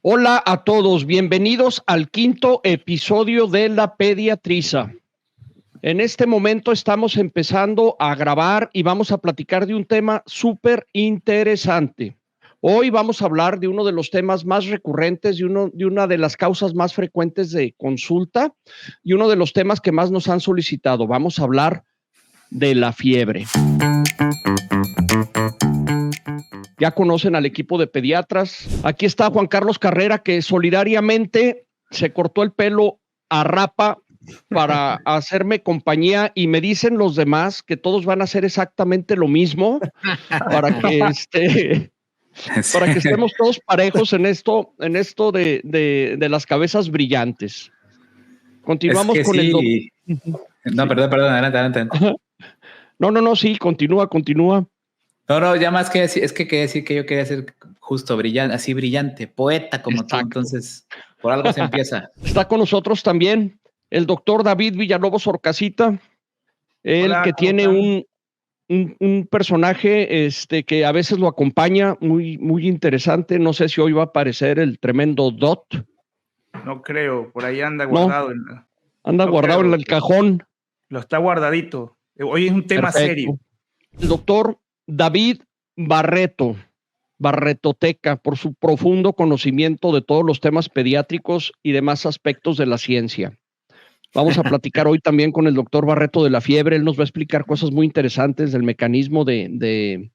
Hola a todos, bienvenidos al quinto episodio de La Pediatriza. En este momento estamos empezando a grabar y vamos a platicar de un tema súper interesante. Hoy vamos a hablar de uno de los temas más recurrentes, de una de las causas más frecuentes de consulta y uno de los temas que más nos han solicitado. Vamos a hablar de la fiebre. Ya conocen al equipo de pediatras. Aquí está Juan Carlos Carrera, que solidariamente se cortó el pelo a rapa para hacerme compañía, y me dicen los demás que todos van a hacer exactamente lo mismo para que para que estemos todos parejos en esto de las cabezas brillantes. Continuamos con sí. el No, sí. Perdón, adelante. No, sí, continúa. No, ya más que decir, es que quería decir que yo quería ser justo brillante, así brillante, poeta como Exacto. Tú, entonces por algo se empieza. Está con nosotros también el doctor David Villalobos Orcasita, él que tiene un personaje que a veces lo acompaña, muy interesante. No sé si hoy va a aparecer el tremendo Dot. No creo, por ahí anda guardado. No, anda guardado en el cajón. Lo está guardadito. Hoy es un tema serio. El doctor David Barretoteca, por su profundo conocimiento de todos los temas pediátricos y demás aspectos de la ciencia. Vamos a platicar hoy también con el doctor Barreto de la fiebre. Él nos va a explicar cosas muy interesantes del mecanismo de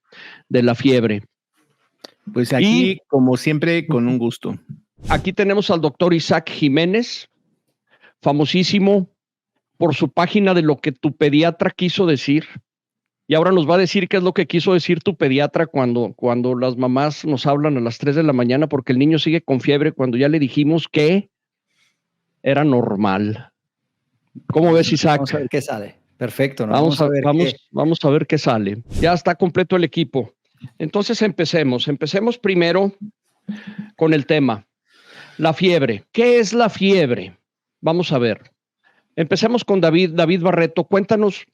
la fiebre. Pues aquí, como siempre, con un gusto. Aquí tenemos al doctor Isaac Jiménez, famosísimo por su página de lo que tu pediatra quiso decir. Y ahora nos va a decir qué es lo que quiso decir tu pediatra cuando las mamás nos hablan a las 3 de la mañana porque el niño sigue con fiebre cuando ya le dijimos que era normal. ¿Cómo ves, Isaac? Vamos a ver qué sale. Perfecto. ¿No? Vamos a ver qué sale. Ya está completo el equipo. Entonces empecemos. Empecemos primero con el tema. La fiebre. ¿Qué es la fiebre? Vamos a ver. Empecemos con David Barreto. Cuéntanos,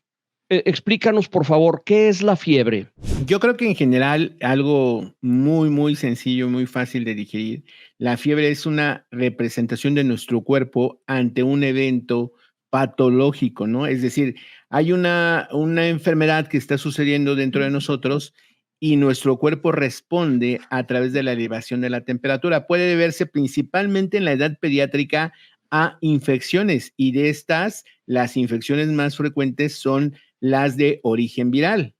explícanos, por favor, ¿qué es la fiebre? Yo creo que en general algo muy sencillo, muy fácil de digerir. La fiebre es una representación de nuestro cuerpo ante un evento patológico, ¿no? Es decir, hay una enfermedad que está sucediendo dentro de nosotros y nuestro cuerpo responde a través de la elevación de la temperatura. Puede deberse principalmente en la edad pediátrica a infecciones, y de estas, las infecciones más frecuentes son las de origen viral.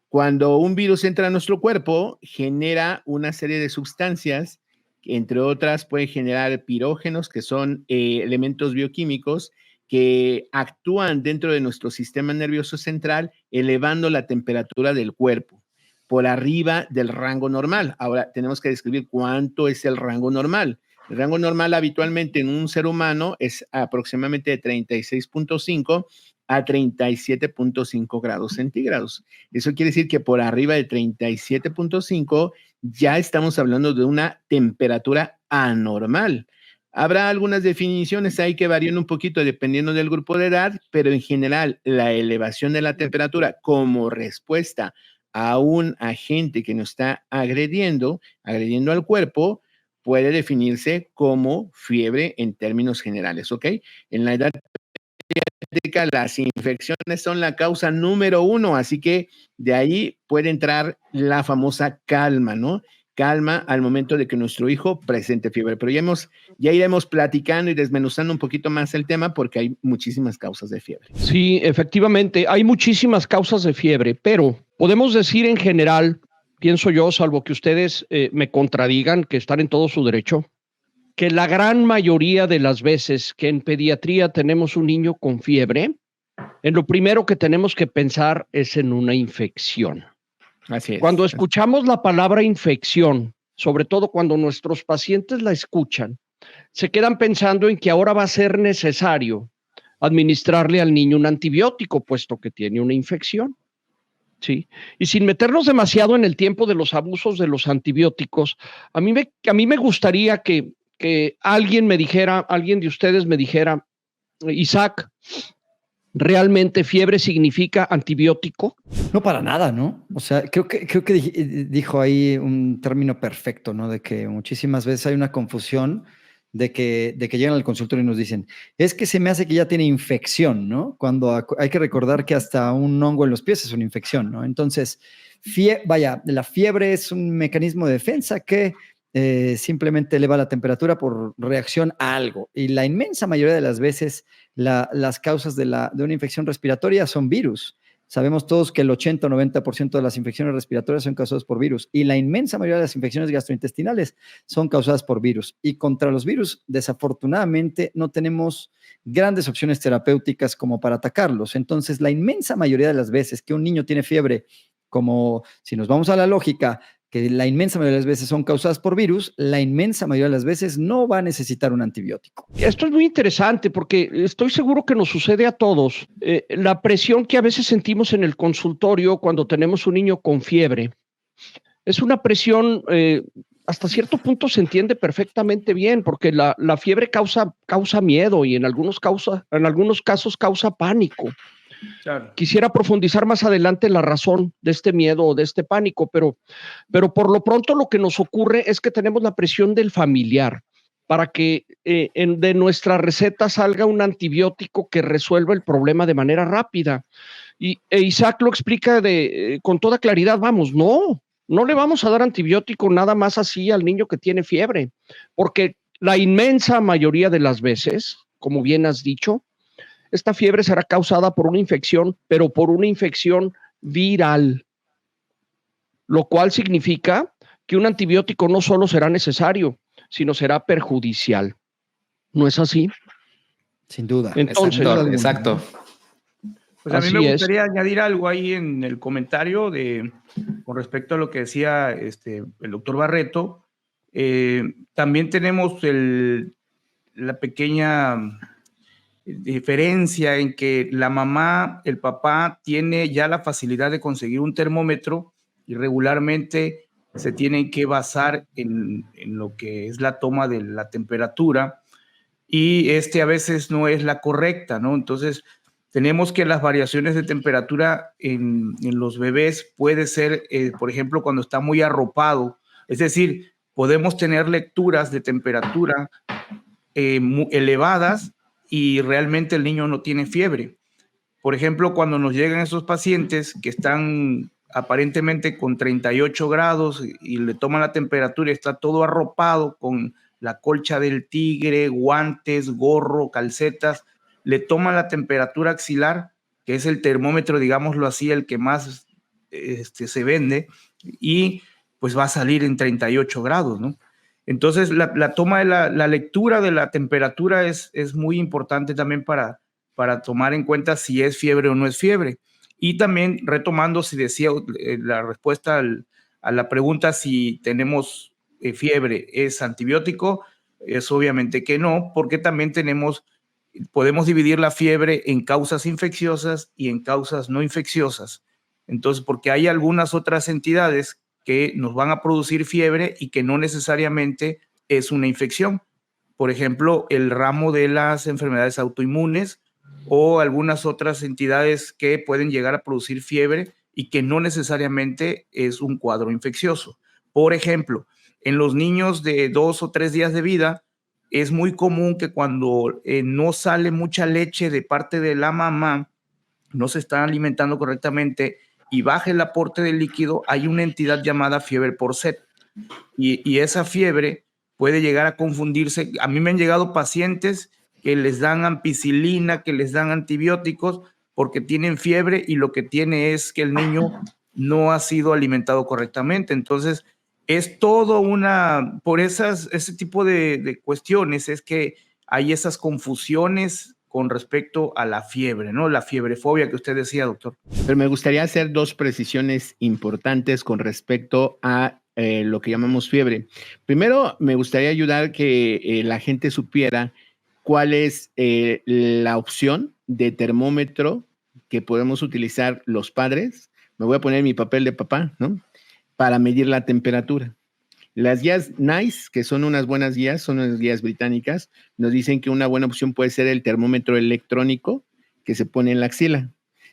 Cuando un virus entra a nuestro cuerpo, genera una serie de sustancias, entre otras puede generar pirógenos, que son elementos bioquímicos que actúan dentro de nuestro sistema nervioso central, elevando la temperatura del cuerpo por arriba del rango normal. Ahora tenemos que describir cuánto es el rango normal. El rango normal habitualmente en un ser humano es aproximadamente de 36.5 a 37.5 grados centígrados. Eso quiere decir que por arriba de 37.5 ya estamos hablando de una temperatura anormal. Habrá algunas definiciones ahí que varían un poquito dependiendo del grupo de edad, pero en general la elevación de la temperatura como respuesta a un agente que nos está agrediendo al cuerpo, puede definirse como fiebre en términos generales, ¿ok? En la edad pediátrica, las infecciones son la causa número 1, así que de ahí puede entrar la famosa calma, ¿no? Calma al momento de que nuestro hijo presente fiebre, pero ya iremos platicando y desmenuzando un poquito más el tema porque hay muchísimas causas de fiebre. Sí, efectivamente, hay muchísimas causas de fiebre, pero podemos decir en general, pienso yo, salvo que ustedes me contradigan, que están en todo su derecho, que la gran mayoría de las veces que en pediatría tenemos un niño con fiebre, en lo primero que tenemos que pensar es en una infección. Así es. Cuando escuchamos la palabra infección, sobre todo cuando nuestros pacientes la escuchan, se quedan pensando en que ahora va a ser necesario administrarle al niño un antibiótico, puesto que tiene una infección. ¿Sí? Y sin meternos demasiado en el tiempo de los abusos de los antibióticos, a mí me gustaría que alguien de ustedes me dijera, Isaac, ¿Realmente fiebre significa antibiótico? No, para nada, ¿no? O sea, creo que dijo ahí un término perfecto, ¿no? De que muchísimas veces hay una confusión de que llegan al consultorio y nos dicen, es que se me hace que ya tiene infección, ¿no? Cuando hay que recordar que hasta un hongo en los pies es una infección, ¿no? Entonces, la fiebre es un mecanismo de defensa que simplemente eleva la temperatura por reacción a algo. Y la inmensa mayoría de las veces las causas de una infección respiratoria son virus. Sabemos todos que el 80 o 90% de las infecciones respiratorias son causadas por virus y la inmensa mayoría de las infecciones gastrointestinales son causadas por virus. Y contra los virus, desafortunadamente, no tenemos grandes opciones terapéuticas como para atacarlos. Entonces, la inmensa mayoría de las veces que un niño tiene fiebre, como si nos vamos a la lógica, que la inmensa mayoría de las veces son causadas por virus, la inmensa mayoría de las veces no va a necesitar un antibiótico. Esto es muy interesante porque estoy seguro que nos sucede a todos. La presión que a veces sentimos en el consultorio cuando tenemos un niño con fiebre es una presión, hasta cierto punto se entiende perfectamente bien, porque la fiebre causa miedo y en algunos casos causa pánico. Claro. Quisiera profundizar más adelante la razón de este miedo o de este pánico, pero por lo pronto lo que nos ocurre es que tenemos la presión del familiar para que de nuestra receta salga un antibiótico que resuelva el problema de manera rápida. Isaac lo explica con toda claridad, vamos, no le vamos a dar antibiótico nada más así al niño que tiene fiebre, porque la inmensa mayoría de las veces, como bien has dicho, esta fiebre será causada por una infección, pero por una infección viral, lo cual significa que un antibiótico no solo será necesario, sino será perjudicial. ¿No es así? Sin duda. Entonces, exacto. Pues a mí me gustaría añadir algo ahí en el comentario con respecto a lo que decía el doctor Barreto. También tenemos la pequeña diferencia en que la mamá, el papá tiene ya la facilidad de conseguir un termómetro y regularmente se tienen que basar en lo que es la toma de la temperatura y a veces no es la correcta, ¿no? Entonces tenemos que las variaciones de temperatura en los bebés puede ser, por ejemplo, cuando está muy arropado, es decir, podemos tener lecturas de temperatura muy elevadas y realmente el niño no tiene fiebre. Por ejemplo, cuando nos llegan esos pacientes que están aparentemente con 38 grados y le toman la temperatura y está todo arropado con la colcha del tigre, guantes, gorro, calcetas, le toman la temperatura axilar, que es el termómetro, digámoslo así, el que más se vende, y pues va a salir en 38 grados, ¿no? Entonces, la toma de la lectura de la temperatura es muy importante también para tomar en cuenta si es fiebre o no es fiebre. Y también retomando, si decía la respuesta a la pregunta si tenemos fiebre, ¿es antibiótico? Es obviamente que no, porque también podemos dividir la fiebre en causas infecciosas y en causas no infecciosas. Entonces, porque hay algunas otras entidades que nos van a producir fiebre y que no necesariamente es una infección. Por ejemplo, el ramo de las enfermedades autoinmunes o algunas otras entidades que pueden llegar a producir fiebre y que no necesariamente es un cuadro infeccioso. Por ejemplo, en los niños de 2 o 3 días de vida, es muy común que cuando no sale mucha leche de parte de la mamá, no se está alimentando correctamente y baja el aporte de líquido, hay una entidad llamada fiebre por sed. Y esa fiebre puede llegar a confundirse. A mí me han llegado pacientes que les dan ampicilina, que les dan antibióticos porque tienen fiebre y lo que tiene es que el niño no ha sido alimentado correctamente. Entonces, es todo por ese tipo de cuestiones es que hay esas confusiones con respecto a la fiebre, ¿no? La fiebrefobia que usted decía, doctor. Pero me gustaría hacer 2 precisiones importantes con respecto a lo que llamamos fiebre. Primero, me gustaría ayudar que la gente supiera cuál es la opción de termómetro que podemos utilizar los padres. Me voy a poner mi papel de papá, ¿no? Para medir la temperatura. Las guías NICE, que son unas buenas guías, son unas guías británicas, nos dicen que una buena opción puede ser el termómetro electrónico, que se pone en la axila.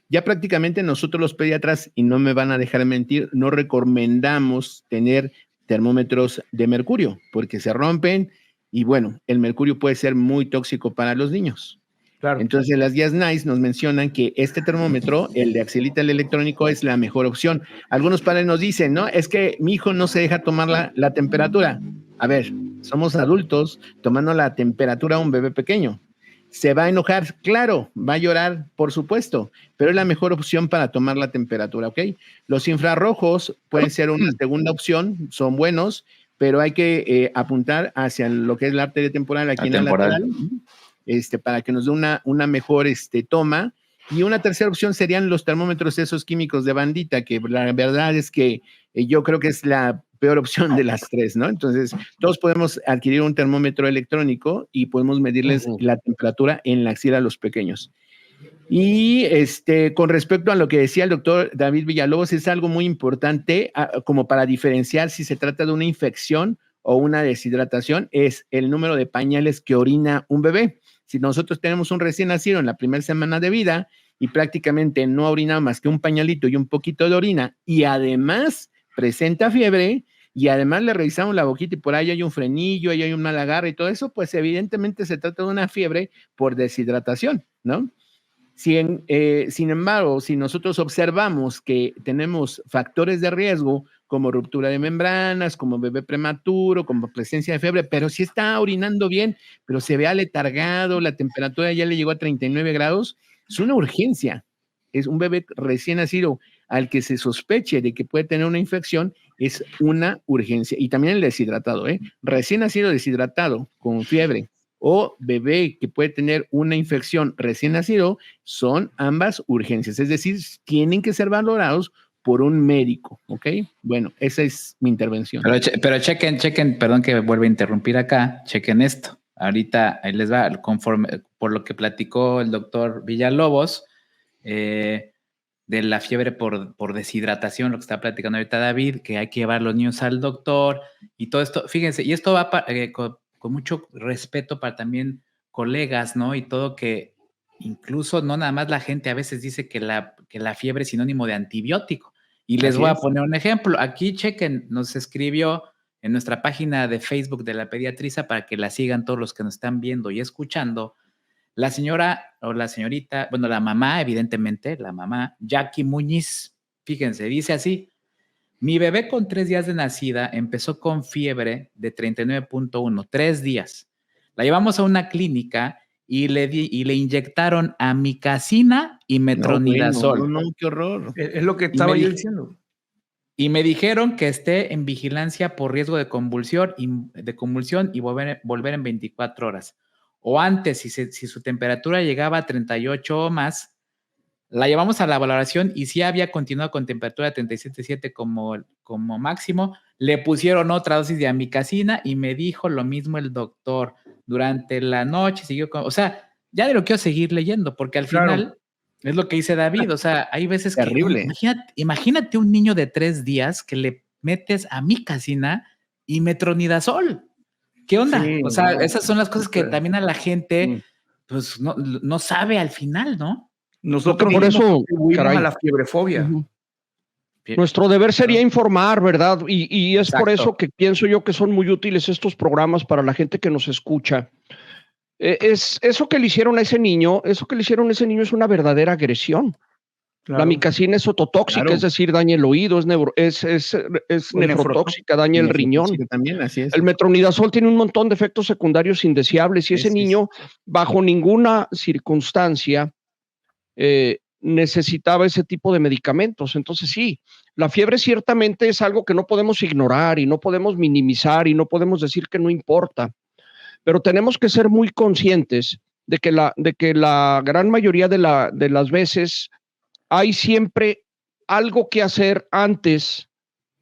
Ya prácticamente nosotros los pediatras, y no me van a dejar mentir, no recomendamos tener termómetros de mercurio porque se rompen y bueno, el mercurio puede ser muy tóxico para los niños. Claro. Entonces las guías NICE nos mencionan que este termómetro, el de axilita, el electrónico, es la mejor opción. Algunos padres nos dicen, ¿no? Es que mi hijo no se deja tomar la temperatura. A ver, somos adultos tomando la temperatura a un bebé pequeño. ¿Se va a enojar? Claro. ¿Va a llorar? Por supuesto. Pero es la mejor opción para tomar la temperatura, ¿ok? Los infrarrojos pueden ser una segunda opción, son buenos, pero hay que apuntar hacia lo que es la arteria temporal aquí en el lateral, para que nos dé una mejor toma. Y una tercera opción serían los termómetros esos químicos de bandita, que la verdad es que yo creo que es la peor opción de las tres, ¿no? Entonces, todos podemos adquirir un termómetro electrónico y podemos medirles la temperatura en la axila a los pequeños. Y con respecto a lo que decía el doctor David Villalobos, es algo muy importante como para diferenciar si se trata de una infección o una deshidratación, es el número de pañales que orina un bebé. Si nosotros tenemos un recién nacido en la primera semana de vida y prácticamente no ha orinado más que un pañalito y un poquito de orina y además presenta fiebre y además le revisamos la boquita y por ahí hay un frenillo, ahí hay un mal agarre y todo eso, pues evidentemente se trata de una fiebre por deshidratación, ¿no? Sin embargo, si nosotros observamos que tenemos factores de riesgo como ruptura de membranas, como bebé prematuro, como presencia de fiebre, pero si está orinando bien, pero se ve aletargado, la temperatura ya le llegó a 39 grados, es una urgencia. Es un bebé recién nacido al que se sospeche de que puede tener una infección, es una urgencia. Y también el deshidratado, recién nacido deshidratado, con fiebre, o bebé que puede tener una infección recién nacido, son ambas urgencias. Es decir, tienen que ser valorados por un médico, ¿ok? Bueno, esa es mi intervención. Pero chequen, perdón que vuelva a interrumpir acá, chequen esto. Ahorita ahí les va, conforme por lo que platicó el doctor Villalobos, de la fiebre por deshidratación, lo que está platicando ahorita David, que hay que llevar a los niños al doctor y todo esto. Fíjense, y esto va con mucho respeto para también colegas, ¿no? Y todo, que incluso no nada más la gente a veces dice que la fiebre es sinónimo de antibiótico. Y les voy a poner un ejemplo. Aquí chequen, nos escribió en nuestra página de Facebook de la pediatriza para que la sigan todos los que nos están viendo y escuchando. La señora o la señorita, bueno, la mamá, evidentemente, la mamá, Jackie Muñiz, fíjense, dice así: mi bebé con 3 días de nacida empezó con fiebre de 39.1, 3 días. La llevamos a una clínica y le inyectaron amicacina y metronidazol. No, qué horror. Es lo que estaba yo diciendo. Y me dijeron que esté en vigilancia por riesgo de convulsión y volver en 24 horas. O antes, si su temperatura llegaba a 38 o más, la llevamos a la valoración y si había continuado con temperatura de 37.7 como máximo, le pusieron otra dosis de amicacina y me dijo lo mismo el doctor. Durante la noche siguió con... O sea, ya de lo quiero seguir leyendo, porque al final es lo que dice David. O sea, hay veces terrible. Que... Imagínate un niño de 3 días que le metes amicacina y metronidazol. ¿Qué onda? Sí, o sea, esas son las cosas que también a la gente pues no sabe al final, ¿no? Nosotros por eso a la fiebrefobia. Nuestro deber sería informar, ¿verdad? Y es por eso que pienso yo que son muy útiles estos programas para la gente que nos escucha. Eso que le hicieron a ese niño, es una verdadera agresión. Claro. La amicacina es ototóxica, es decir, daña el oído, es nefrotóxica, daña el riñón. También, así es. El metronidazol tiene un montón de efectos secundarios indeseables y ese niño, bajo ninguna circunstancia, necesitaba ese tipo de medicamentos. Entonces sí, la fiebre ciertamente es algo que no podemos ignorar y no podemos minimizar y no podemos decir que no importa, pero tenemos que ser muy conscientes de que la gran mayoría de las veces hay siempre algo que hacer antes,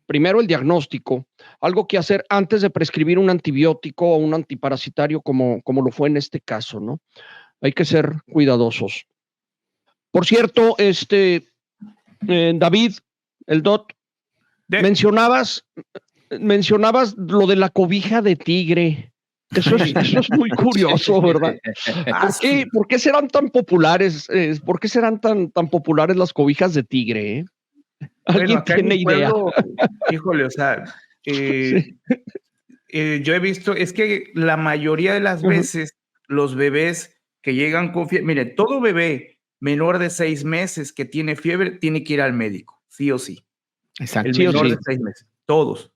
primero el diagnóstico, algo que hacer antes de prescribir un antibiótico o un antiparasitario como lo fue en este caso, ¿no? Hay que ser cuidadosos. Por cierto, David, el DOT, mencionabas lo de la cobija de tigre. Eso es muy curioso, ¿verdad? ¿Por qué serán tan populares? ¿Por qué serán tan populares las cobijas de tigre? ¿Alguien tiene idea? Híjole, o sea, sí. Yo he visto, es que la mayoría de las veces los bebés que llegan con fiebre, mire, todo bebé menor de 6 meses que tiene fiebre tiene que ir al médico, sí o sí. Exacto. El menor de 6 meses, todos,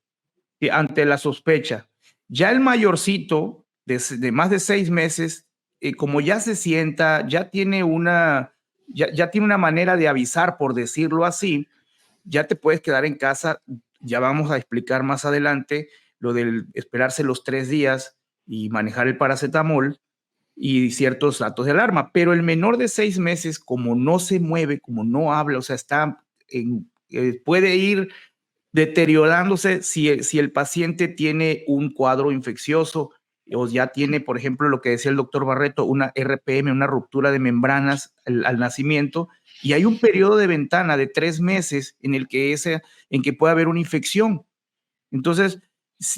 ante la sospecha. Ya el mayorcito de más de 6 meses, como ya se sienta, ya tiene una manera de avisar, por decirlo así, ya te puedes quedar en casa. Ya vamos a explicar más adelante lo del esperarse los 3 días y manejar el paracetamol y ciertos datos de alarma. Pero el menor de 6 meses, como no se mueve, como no habla, o sea, puede ir deteriorándose si el paciente tiene un cuadro infeccioso o ya tiene, por ejemplo, lo que decía el doctor Barreto, una RPM, una ruptura de membranas al nacimiento, y hay un periodo de ventana de 3 meses en que puede haber una infección. Entonces,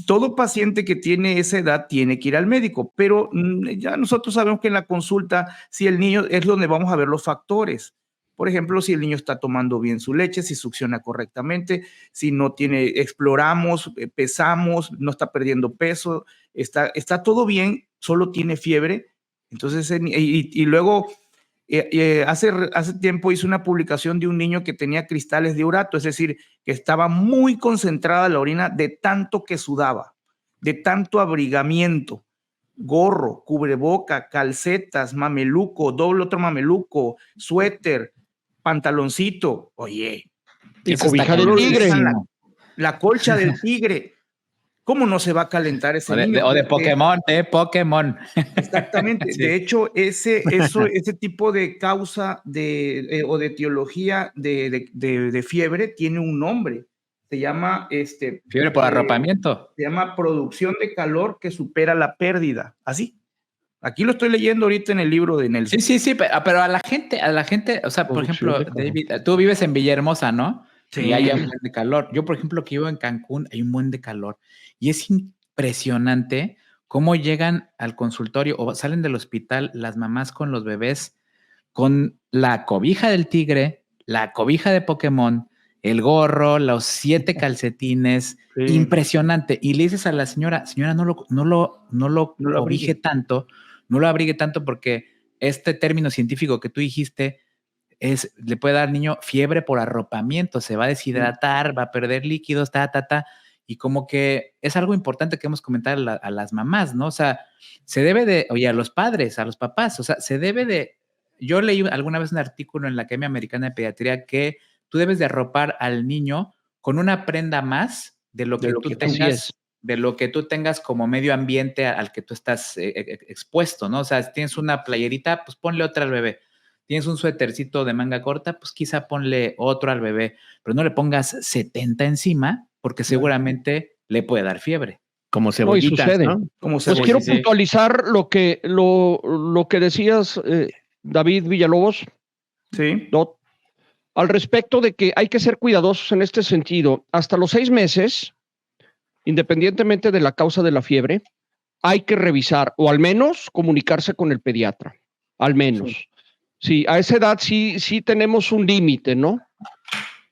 todo paciente que tiene esa edad tiene que ir al médico, pero ya nosotros sabemos que en la consulta, si el niño es donde vamos a ver los factores. Por ejemplo, si el niño está tomando bien su leche, si succiona correctamente, si no tiene, exploramos, pesamos, no está perdiendo peso, está todo bien, solo tiene fiebre. Entonces, y luego hace tiempo hice una publicación de un niño que tenía cristales de urato, es decir, que estaba muy concentrada la orina de tanto que sudaba, de tanto abrigamiento, gorro, cubreboca, calcetas, mameluco, doble otro mameluco, suéter, pantaloncito. Oye, y cobija del tigre. La colcha del tigre. ¿Cómo no se va a calentar ese niño? O de Pokémon, Pokémon. Exactamente. Sí. De hecho, ese tipo de causa o de etiología de fiebre tiene un nombre. Se llama fiebre por arropamiento. Se llama producción de calor que supera la pérdida. Así. Aquí lo estoy leyendo ahorita en el libro de Nelson. Sí, pero a la gente, o sea, por ejemplo, David, tú vives en Villahermosa, ¿no? Sí. Y hay un buen de calor. Yo, por ejemplo, que vivo en Cancún, hay un buen de calor. Y es impresionante cómo llegan al consultorio o salen del hospital las mamás con los bebés con la cobija del tigre, la cobija de Pokémon, el gorro, los 7 calcetines, sí. Impresionante. Y le dices a la señora, no lo cobije tanto, no lo abrigue tanto porque este término científico que tú dijiste le puede dar al niño fiebre por arropamiento, se va a deshidratar, va a perder líquidos, y como que es algo importante que hemos comentado a las mamás, ¿no? O sea, se debe de, oye, a los padres, a los papás, o sea, se debe de, yo leí alguna vez un artículo en la Academia Americana de Pediatría que tú debes de arropar al niño con una prenda más de lo que tú tengas, de lo que tú tengas como medio ambiente al que tú estás expuesto, ¿no? O sea, si tienes una playerita, pues ponle otra al bebé. Tienes un suétercito de manga corta, pues quizá ponle otro al bebé, pero no le pongas 70 encima porque seguramente le puede dar fiebre. Como cebollitas, ¿no? Como pues quiero puntualizar lo que decías, David Villalobos. Sí. ¿No? Al respecto de que hay que ser cuidadosos en este sentido. Hasta los 6 meses, independientemente de la causa de la fiebre, hay que revisar o al menos comunicarse con el pediatra. Al menos. Sí, a esa edad sí tenemos un límite, ¿no?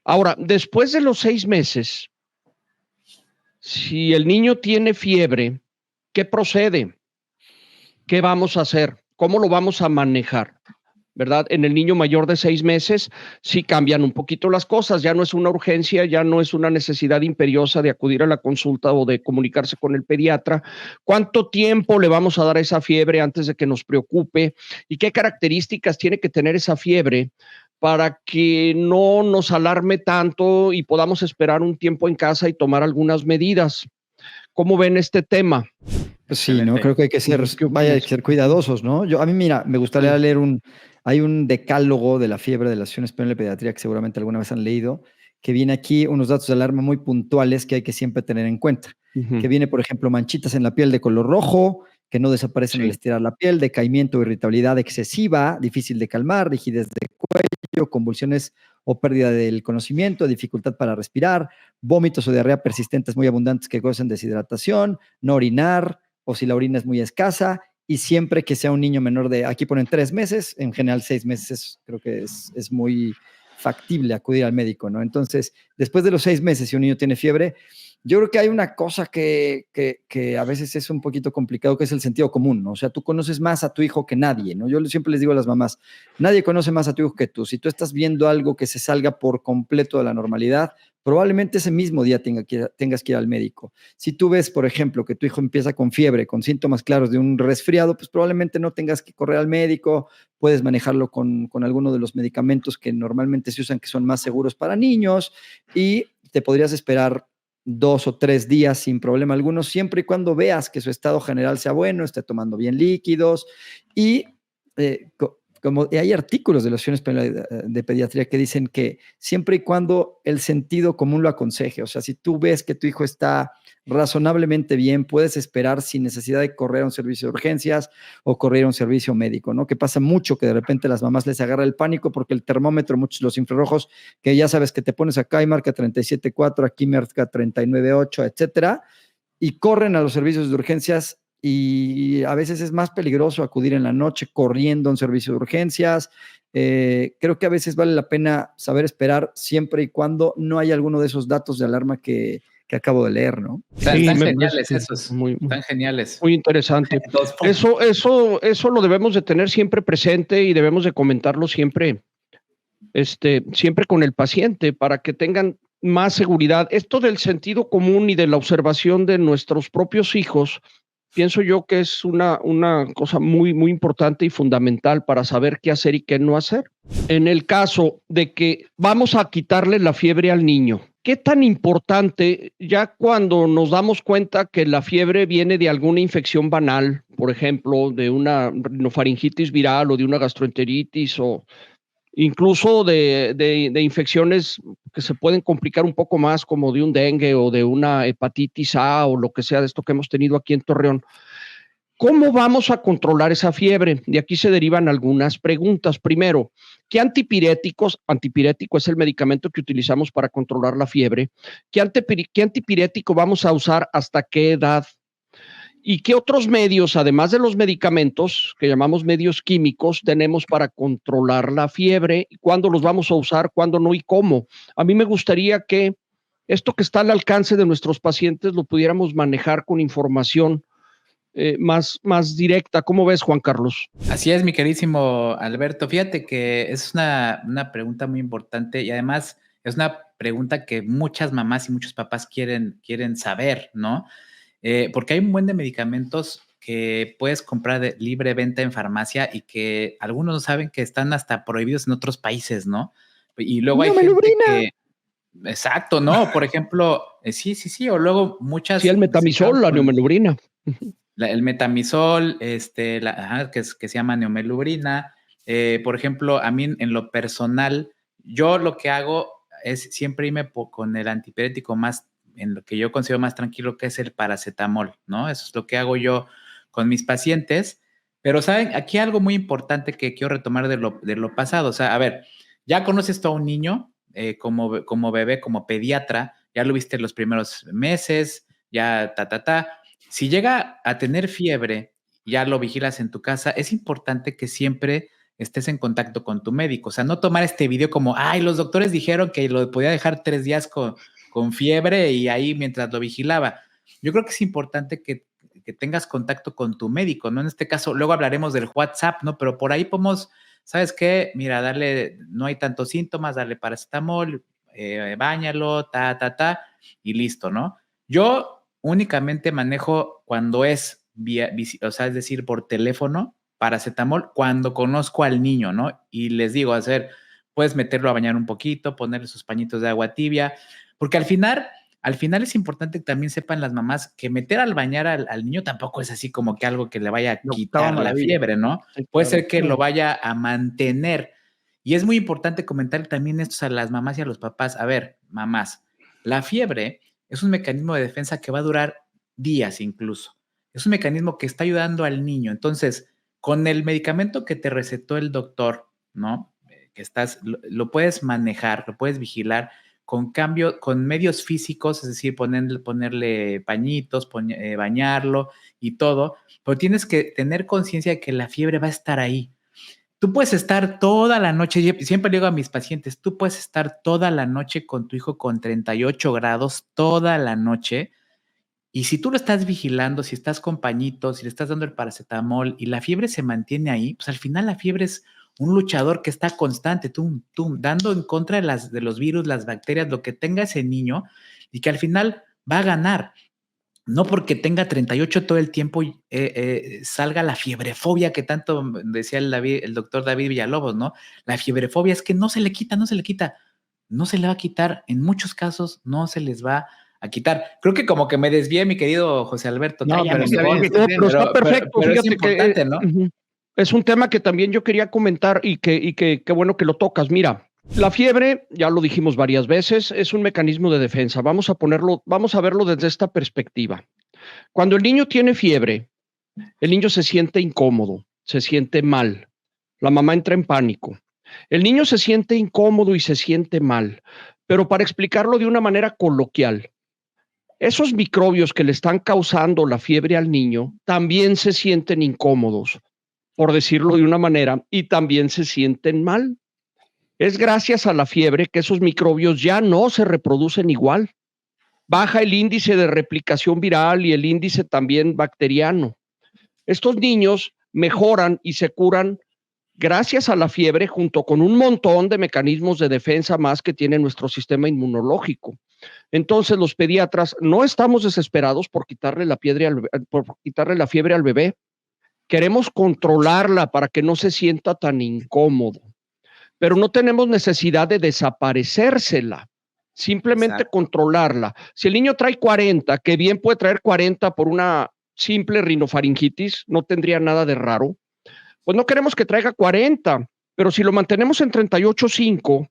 Ahora, después de los 6 meses, si el niño tiene fiebre, ¿qué procede? ¿Qué vamos a hacer? ¿Cómo lo vamos a manejar? ¿Verdad? En el niño mayor de 6 meses sí cambian un poquito las cosas, ya no es una urgencia, ya no es una necesidad imperiosa de acudir a la consulta o de comunicarse con el pediatra. ¿Cuánto tiempo le vamos a dar a esa fiebre antes de que nos preocupe? ¿Y qué características tiene que tener esa fiebre para que no nos alarme tanto y podamos esperar un tiempo en casa y tomar algunas medidas? ¿Cómo ven este tema? Pues sí, ¿no? Creo que hay que ser, hay que ser cuidadosos, ¿no? A mí, mira, me gustaría leer hay un decálogo de la fiebre de la Asociación Española de Pediatría que seguramente alguna vez han leído, que viene aquí unos datos de alarma muy puntuales que hay que siempre tener en cuenta. Que viene, por ejemplo, manchitas en la piel de color rojo, que no desaparecen al estirar la piel, decaimiento o irritabilidad excesiva, difícil de calmar, rigidez de cuello, convulsiones o pérdida del conocimiento, dificultad para respirar, vómitos o diarrea persistentes muy abundantes que causan deshidratación, no orinar, o si la orina es muy escasa, y siempre que sea un niño menor de, aquí ponen 3 meses, en general 6 meses, creo que es muy factible acudir al médico, ¿no? Entonces, después de los 6 meses, si un niño tiene fiebre, yo creo que hay una cosa que a veces es un poquito complicado, que es el sentido común, ¿no? O sea, tú conoces más a tu hijo que nadie, ¿no? Yo siempre les digo a las mamás, nadie conoce más a tu hijo que tú. Si tú estás viendo algo que se salga por completo de la normalidad, probablemente ese mismo día tengas que ir al médico. Si tú ves, por ejemplo, que tu hijo empieza con fiebre, con síntomas claros de un resfriado, pues probablemente no tengas que correr al médico, puedes manejarlo con alguno de los medicamentos que normalmente se usan, que son más seguros para niños, y te podrías esperar 2 o 3 días sin problema alguno, siempre y cuando veas que su estado general sea bueno, esté tomando bien líquidos, y como hay artículos de las asociaciones de pediatría que dicen que siempre y cuando el sentido común lo aconseje, o sea, si tú ves que tu hijo está razonablemente bien, puedes esperar sin necesidad de correr a un servicio de urgencias o correr a un servicio médico, ¿no? Que pasa mucho que de repente a las mamás les agarra el pánico porque el termómetro, muchos los infrarrojos, que ya sabes que te pones acá y marca 37.4, aquí marca 39.8, etcétera, y corren a los servicios de urgencias, y a veces es más peligroso acudir en la noche corriendo a un servicio de urgencias. Creo que a veces vale la pena saber esperar siempre y cuando no haya alguno de esos datos de alarma que acabo de leer, ¿no? Sí, están geniales esos, están geniales. Muy interesante. Eso lo debemos de tener siempre presente y debemos de comentarlo siempre, siempre con el paciente para que tengan más seguridad. Esto del sentido común y de la observación de nuestros propios hijos, pienso yo que es una cosa muy, muy importante y fundamental para saber qué hacer y qué no hacer. En el caso de que vamos a quitarle la fiebre al niño, ¿qué tan importante, ya cuando nos damos cuenta que la fiebre viene de alguna infección banal, por ejemplo, de una rinofaringitis viral o de una gastroenteritis o incluso de infecciones que se pueden complicar un poco más, como de un dengue o de una hepatitis A o lo que sea de esto que hemos tenido aquí en Torreón? ¿Cómo vamos a controlar esa fiebre? De aquí se derivan algunas preguntas. Primero, ¿qué antipirético es el medicamento que utilizamos para controlar la fiebre? ¿Qué antipirético vamos a usar hasta qué edad? ¿Y qué otros medios, además de los medicamentos, que llamamos medios químicos, tenemos para controlar la fiebre? ¿Cuándo los vamos a usar? ¿Cuándo no? ¿Y cómo? A mí me gustaría que esto que está al alcance de nuestros pacientes lo pudiéramos manejar con información más directa. ¿Cómo ves, Juan Carlos? Así es, mi queridísimo Alberto. Fíjate que es una pregunta muy importante y además es una pregunta que muchas mamás y muchos papás quieren saber, ¿no? Porque hay un buen de medicamentos que puedes comprar de libre venta en farmacia y que algunos no saben que están hasta prohibidos en otros países, ¿no? Y luego hay gente que... Exacto, ¿no? Por ejemplo, sí, o luego muchas... Sí, el metamizol, la neomelubrina. El metamizol, que se llama neomelubrina. Por ejemplo, a mí en lo personal, yo lo que hago es siempre irme con el antipirético más, en lo que yo considero más tranquilo, que es el paracetamol, ¿no? Eso es lo que hago yo con mis pacientes. Pero, ¿saben? Aquí hay algo muy importante que quiero retomar de lo pasado. O sea, a ver, ya conoces tú a un niño como bebé, como pediatra, ya lo viste en los primeros meses, ya Si llega a tener fiebre, ya lo vigilas en tu casa, es importante que siempre estés en contacto con tu médico. O sea, no tomar este video como, ay, los doctores dijeron que lo podía dejar 3 días con fiebre y ahí mientras lo vigilaba. Yo creo que es importante que tengas contacto con tu médico, ¿no? En este caso, luego hablaremos del WhatsApp, ¿no? Pero por ahí podemos, ¿sabes qué? Mira, no hay tantos síntomas, darle paracetamol, báñalo, y listo, ¿no? Yo únicamente manejo cuando es es decir, por teléfono, paracetamol, cuando conozco al niño, ¿no? Y les digo, puedes meterlo a bañar un poquito, ponerle sus pañitos de agua tibia, porque al final es importante que también sepan las mamás que meter al bañar al niño tampoco es así como que algo que le vaya a quitar la fiebre, ¿no? Sí, puede ser que lo vaya a mantener. Y es muy importante comentar también esto a las mamás y a los papás. A ver, mamás, la fiebre es un mecanismo de defensa que va a durar días incluso. Es un mecanismo que está ayudando al niño. Entonces, con el medicamento que te recetó el doctor, ¿no? Que lo puedes manejar, lo puedes vigilar con medios físicos, es decir, ponerle pañitos, bañarlo y todo, pero tienes que tener conciencia de que la fiebre va a estar ahí. Tú puedes estar toda la noche, siempre le digo a mis pacientes, tú puedes estar toda la noche con tu hijo con 38 grados, toda la noche, y si tú lo estás vigilando, si estás con pañitos, si le estás dando el paracetamol y la fiebre se mantiene ahí, pues al final la fiebre es un luchador que está constante, dando en contra de los virus, las bacterias, lo que tenga ese niño, y que al final va a ganar. No porque tenga 38 todo el tiempo salga la fiebrefobia que tanto decía el doctor David Villalobos, ¿no? La fiebrefobia es que no se le quita, no se le va a quitar, en muchos casos no se les va a quitar. Creo que como que me desvié, mi querido José Alberto. No, pero está perfecto. Pero fíjate es importante, ¿no? Es un tema que también yo quería comentar y que qué bueno que lo tocas. Mira, la fiebre, ya lo dijimos varias veces, es un mecanismo de defensa. Vamos a verlo desde esta perspectiva. Cuando el niño tiene fiebre, el niño se siente incómodo, se siente mal. La mamá entra en pánico. El niño se siente incómodo y se siente mal, pero para explicarlo de una manera coloquial, esos microbios que le están causando la fiebre al niño también se sienten incómodos, por decirlo de una manera, y también se sienten mal. Es gracias a la fiebre que esos microbios ya no se reproducen igual. Baja el índice de replicación viral y el índice también bacteriano. Estos niños mejoran y se curan gracias a la fiebre, junto con un montón de mecanismos de defensa más que tiene nuestro sistema inmunológico. Entonces, los pediatras no estamos desesperados por quitarle la fiebre al bebé. Queremos controlarla para que no se sienta tan incómodo, pero no tenemos necesidad de desaparecérsela, simplemente controlarla. Si el niño trae 40, que bien puede traer 40 por una simple rinofaringitis, no tendría nada de raro, pues no queremos que traiga 40, pero si lo mantenemos en 38.5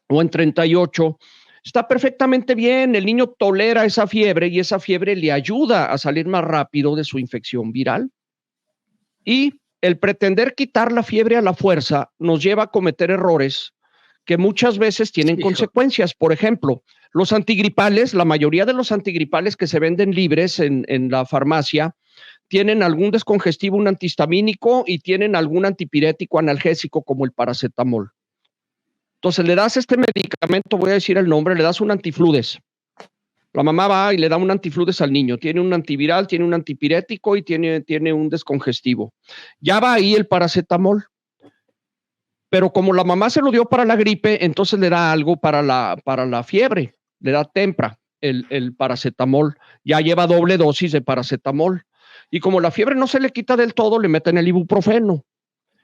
o en 38, está perfectamente bien. El niño tolera esa fiebre y esa fiebre le ayuda a salir más rápido de su infección viral. Y el pretender quitar la fiebre a la fuerza nos lleva a cometer errores que muchas veces tienen consecuencias. Por ejemplo, los antigripales, la mayoría de los antigripales que se venden libres en la farmacia, tienen algún descongestivo, un antihistamínico y tienen algún antipirético analgésico como el paracetamol. Entonces le das este medicamento, voy a decir el nombre, le das un antifludes. La mamá va y le da un antifludes al niño, tiene un antiviral, tiene un antipirético y tiene un descongestivo. Ya va ahí el paracetamol. Pero como la mamá se lo dio para la gripe, entonces le da algo para la fiebre, le da Tempra, el paracetamol. Ya lleva doble dosis de paracetamol. Y como la fiebre no se le quita del todo, le meten el ibuprofeno.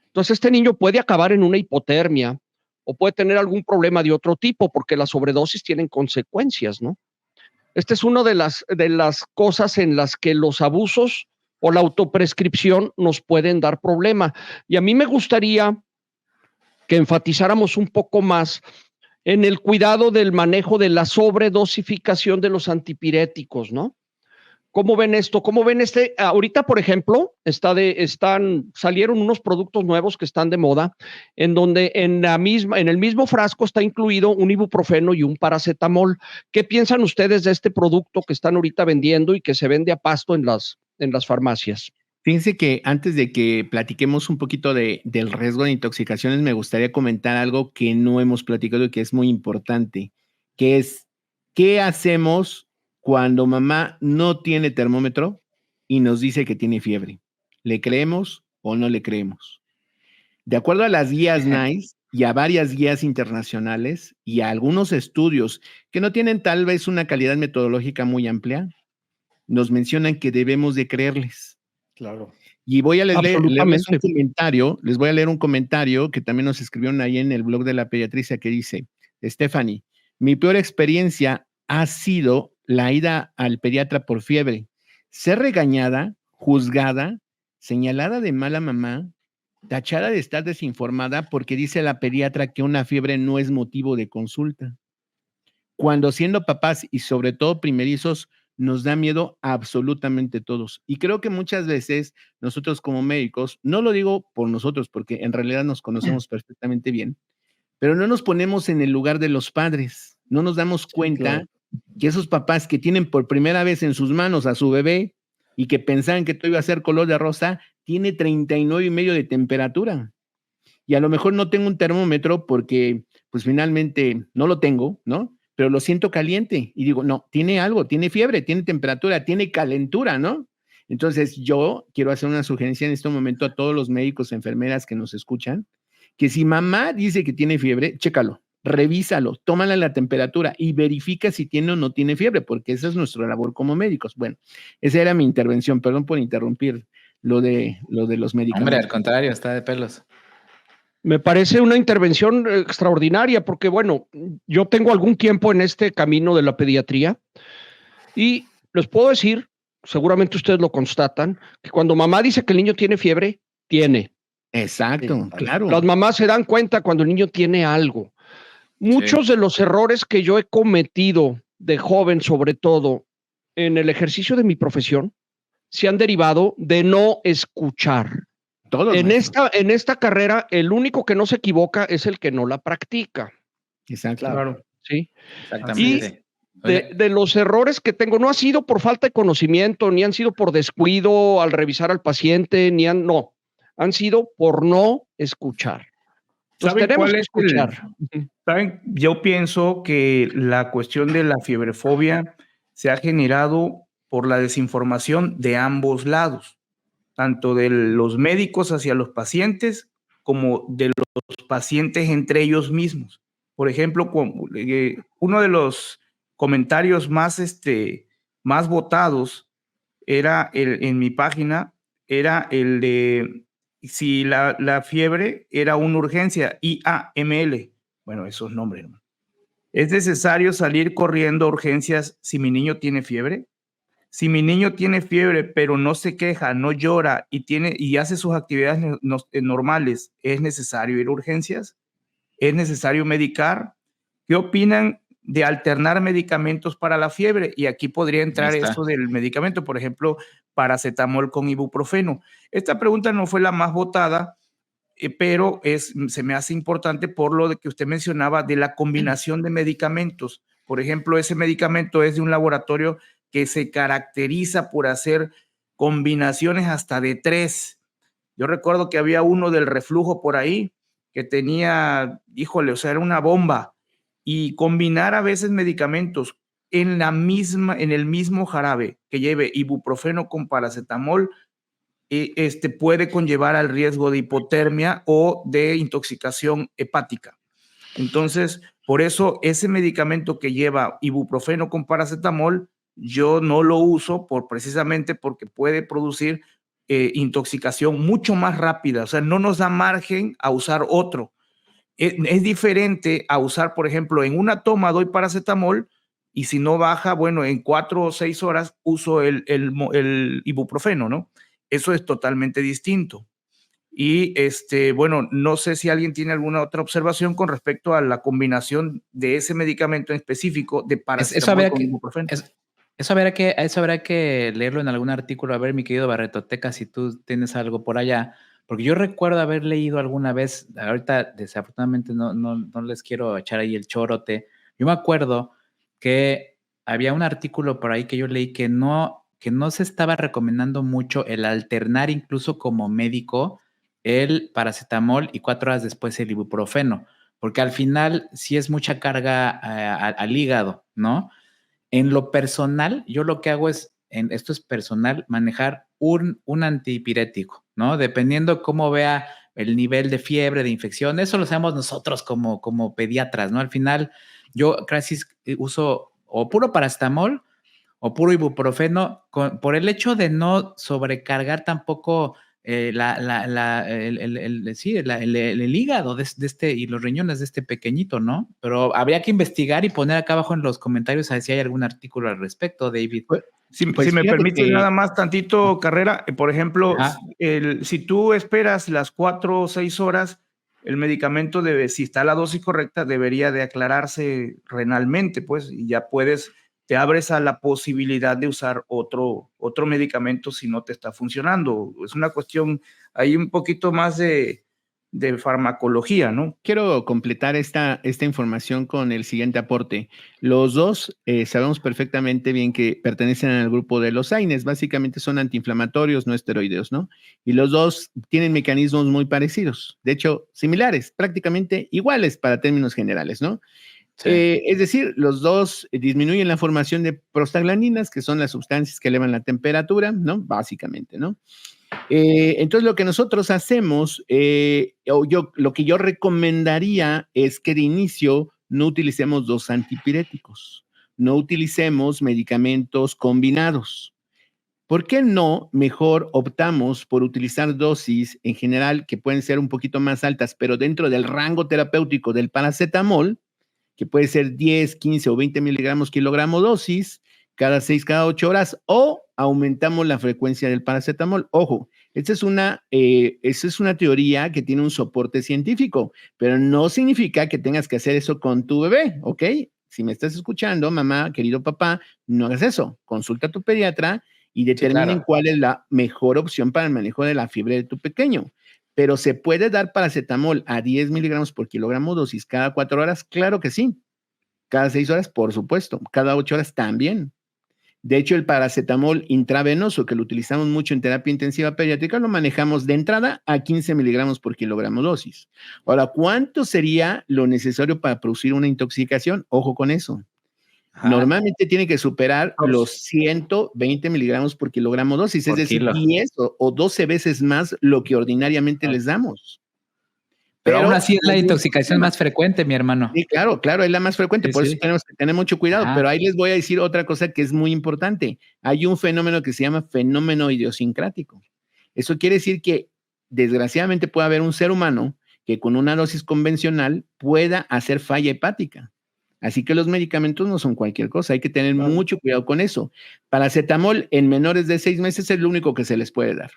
Entonces este niño puede acabar en una hipotermia o puede tener algún problema de otro tipo porque las sobredosis tienen consecuencias, ¿no? Esta es una de las cosas en las que los abusos o la autoprescripción nos pueden dar problema. Y a mí me gustaría que enfatizáramos un poco más en el cuidado del manejo de la sobredosificación de los antipiréticos, ¿no? ¿Cómo ven esto? ¿Cómo ven ahorita, por ejemplo, salieron unos productos nuevos que están de moda, en donde en el mismo frasco está incluido un ibuprofeno y un paracetamol. ¿Qué piensan ustedes de este producto que están ahorita vendiendo y que se vende a pasto en las farmacias? Fíjense que antes de que platiquemos un poquito del riesgo de intoxicaciones, me gustaría comentar algo que no hemos platicado y que es muy importante, que es, ¿qué hacemos cuando mamá no tiene termómetro y nos dice que tiene fiebre? ¿Le creemos o no le creemos? De acuerdo a las guías NICE y a varias guías internacionales y a algunos estudios que no tienen tal vez una calidad metodológica muy amplia, nos mencionan que debemos de creerles. Claro. Y voy a leerles un comentario, les voy a leer un comentario que también nos escribieron ahí en el blog de la pediatricia que dice: Stephanie, mi peor experiencia ha sido la ida al pediatra por fiebre, ser regañada, juzgada, señalada de mala mamá, tachada de estar desinformada porque dice la pediatra que una fiebre no es motivo de consulta. Cuando siendo papás y sobre todo primerizos, nos da miedo a absolutamente todos. Y creo que muchas veces nosotros como médicos, no lo digo por nosotros, porque en realidad nos conocemos perfectamente bien, pero no nos ponemos en el lugar de los padres. No nos damos cuenta que esos papás que tienen por primera vez en sus manos a su bebé y que pensaban que todo iba a ser color de rosa, tiene 39.5 de temperatura. Y a lo mejor no tengo un termómetro porque pues finalmente no lo tengo, ¿no? Pero lo siento caliente y digo, no, tiene algo, tiene fiebre, tiene temperatura, tiene calentura, ¿no? Entonces yo quiero hacer una sugerencia en este momento a todos los médicos, enfermeras que nos escuchan, que si mamá dice que tiene fiebre, chécalo, revísalo, tómale la temperatura y verifica si tiene o no tiene fiebre, porque esa es nuestra labor como médicos. Bueno, esa era mi intervención, perdón por interrumpir lo de los medicamentos. Hombre, al contrario, está de pelos. Me parece una intervención extraordinaria porque, bueno, yo tengo algún tiempo en este camino de la pediatría y les puedo decir, seguramente ustedes lo constatan, que cuando mamá dice que el niño tiene fiebre, tiene. Exacto, claro. Las mamás se dan cuenta cuando el niño tiene algo. Muchos de los errores que yo he cometido de joven, sobre todo en el ejercicio de mi profesión, se han derivado de no escuchar. En esta carrera, el único que no se equivoca es el que no la practica. Exacto. Claro. Sí. Exactamente. Y de los errores que tengo, no ha sido por falta de conocimiento, ni han sido por descuido al revisar al paciente, han sido por no escuchar. ¿Saben cuál es ¿Saben? Yo pienso que la cuestión de la fiebrefobia se ha generado por la desinformación de ambos lados, tanto de los médicos hacia los pacientes como de los pacientes entre ellos mismos. Por ejemplo, uno de los comentarios más votados era en mi página, era el de si la fiebre era una urgencia, IAML. Bueno, esos nombres, ¿no? ¿Es necesario salir corriendo a urgencias si mi niño tiene fiebre? Si mi niño tiene fiebre, pero no se queja, no llora y hace sus actividades normales, ¿es necesario ir a urgencias? ¿Es necesario medicar? ¿Qué opinan de alternar medicamentos para la fiebre? Y aquí podría entrar eso del medicamento, por ejemplo, paracetamol con ibuprofeno. Esta pregunta no fue la más votada, pero se me hace importante por lo de que usted mencionaba de la combinación de medicamentos. Por ejemplo, ese medicamento es de un laboratorio que se caracteriza por hacer combinaciones hasta de 3. Yo recuerdo que había uno del reflujo por ahí que tenía, híjole, o sea, era una bomba. Y combinar a veces medicamentos en el mismo jarabe que lleve ibuprofeno con paracetamol, puede conllevar al riesgo de hipotermia o de intoxicación hepática. Entonces, por eso ese medicamento que lleva ibuprofeno con paracetamol, yo no lo uso precisamente porque puede producir intoxicación mucho más rápida. O sea, no nos da margen a usar otro. Es diferente a usar, por ejemplo, en una toma doy paracetamol y si no baja, bueno, en 4 o 6 horas uso el ibuprofeno, ¿no? Eso es totalmente distinto. Y bueno, no sé si alguien tiene alguna otra observación con respecto a la combinación de ese medicamento en específico de paracetamol con ibuprofeno. Eso habrá que leerlo en algún artículo. A ver, mi querido Barretoteca, si tú tienes algo por allá. Porque yo recuerdo haber leído alguna vez, ahorita desafortunadamente no les quiero echar ahí el chorote. Yo me acuerdo que había un artículo por ahí que yo leí que no se estaba recomendando mucho el alternar incluso como médico el paracetamol y 4 horas después el ibuprofeno, porque al final sí es mucha carga al hígado, ¿no? En lo personal, yo lo que hago es, esto es personal, manejar un antipirético, ¿no? Dependiendo cómo vea el nivel de fiebre, de infección, eso lo hacemos nosotros como pediatras, ¿no? Al final, yo casi uso o puro paracetamol o puro ibuprofeno, por el hecho de no sobrecargar tampoco el hígado de este y los riñones de este pequeñito, ¿no? Pero habría que investigar y poner acá abajo en los comentarios a ver si hay algún artículo al respecto, David. Si me permite nada más tantito, Carrera, por ejemplo, si tú esperas las 4 o 6 horas, el medicamento si está la dosis correcta, debería de aclararse renalmente, pues, y ya te abres a la posibilidad de usar otro medicamento si no te está funcionando. Es una cuestión, hay un poquito más de de farmacología, ¿no? Quiero completar esta información con el siguiente aporte. Los dos sabemos perfectamente bien que pertenecen al grupo de los AINES, básicamente son antiinflamatorios no esteroideos, ¿no? Y los dos tienen mecanismos muy parecidos, de hecho, similares, prácticamente iguales para términos generales, ¿no? Sí. Es decir, los dos disminuyen la formación de prostaglandinas, que son las sustancias que elevan la temperatura, ¿no? Básicamente, ¿no? Entonces, lo que nosotros hacemos, lo que yo recomendaría es que de inicio no utilicemos dos antipiréticos, no utilicemos medicamentos combinados. ¿Por qué no mejor optamos por utilizar dosis en general que pueden ser un poquito más altas, pero dentro del rango terapéutico del paracetamol, que puede ser 10, 15 o 20 miligramos kilogramo dosis, cada 6, cada 8 horas, o aumentamos la frecuencia del paracetamol? Ojo, esa es una teoría que tiene un soporte científico, pero no significa que tengas que hacer eso con tu bebé, ¿ok? Si me estás escuchando, mamá, querido papá, no hagas eso. Consulta a tu pediatra y determinen cuál es la mejor opción para el manejo de la fiebre de tu pequeño. Pero ¿se puede dar paracetamol a 10 miligramos por kilogramo dosis cada 4 horas? Claro que sí. Cada 6 horas, por supuesto. Cada 8 horas también. De hecho, el paracetamol intravenoso, que lo utilizamos mucho en terapia intensiva pediátrica, lo manejamos de entrada a 15 miligramos por kilogramo dosis. Ahora, ¿cuánto sería lo necesario para producir una intoxicación? Ojo con eso. Normalmente tiene que superar los 120 miligramos por kilogramo dosis, es decir, 10 o 12 veces más lo que ordinariamente les damos. Pero aún así es la intoxicación más frecuente, mi hermano. Sí, claro, es la más frecuente, por eso tenemos que tener mucho cuidado. Pero ahí les voy a decir otra cosa que es muy importante. Hay un fenómeno que se llama fenómeno idiosincrático. Eso quiere decir que desgraciadamente puede haber un ser humano que con una dosis convencional pueda hacer falla hepática. Así que los medicamentos no son cualquier cosa, hay que tener mucho cuidado con eso. Paracetamol en menores de 6 meses es lo único que se les puede dar.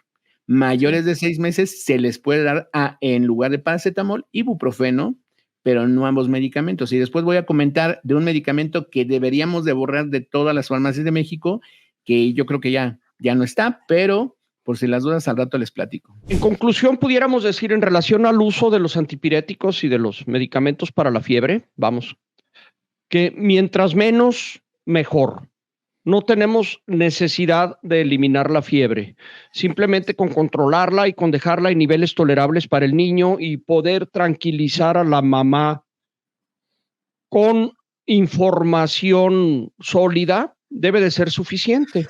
Mayores de 6 meses se les puede dar en lugar de paracetamol, ibuprofeno, pero no ambos medicamentos. Y después voy a comentar de un medicamento que deberíamos de borrar de todas las farmacias de México, que yo creo que ya no está, pero por si las dudas al rato les platico. En conclusión, pudiéramos decir en relación al uso de los antipiréticos y de los medicamentos para la fiebre, que mientras menos, mejor. No tenemos necesidad de eliminar la fiebre, simplemente con controlarla y con dejarla en niveles tolerables para el niño y poder tranquilizar a la mamá con información sólida debe de ser suficiente.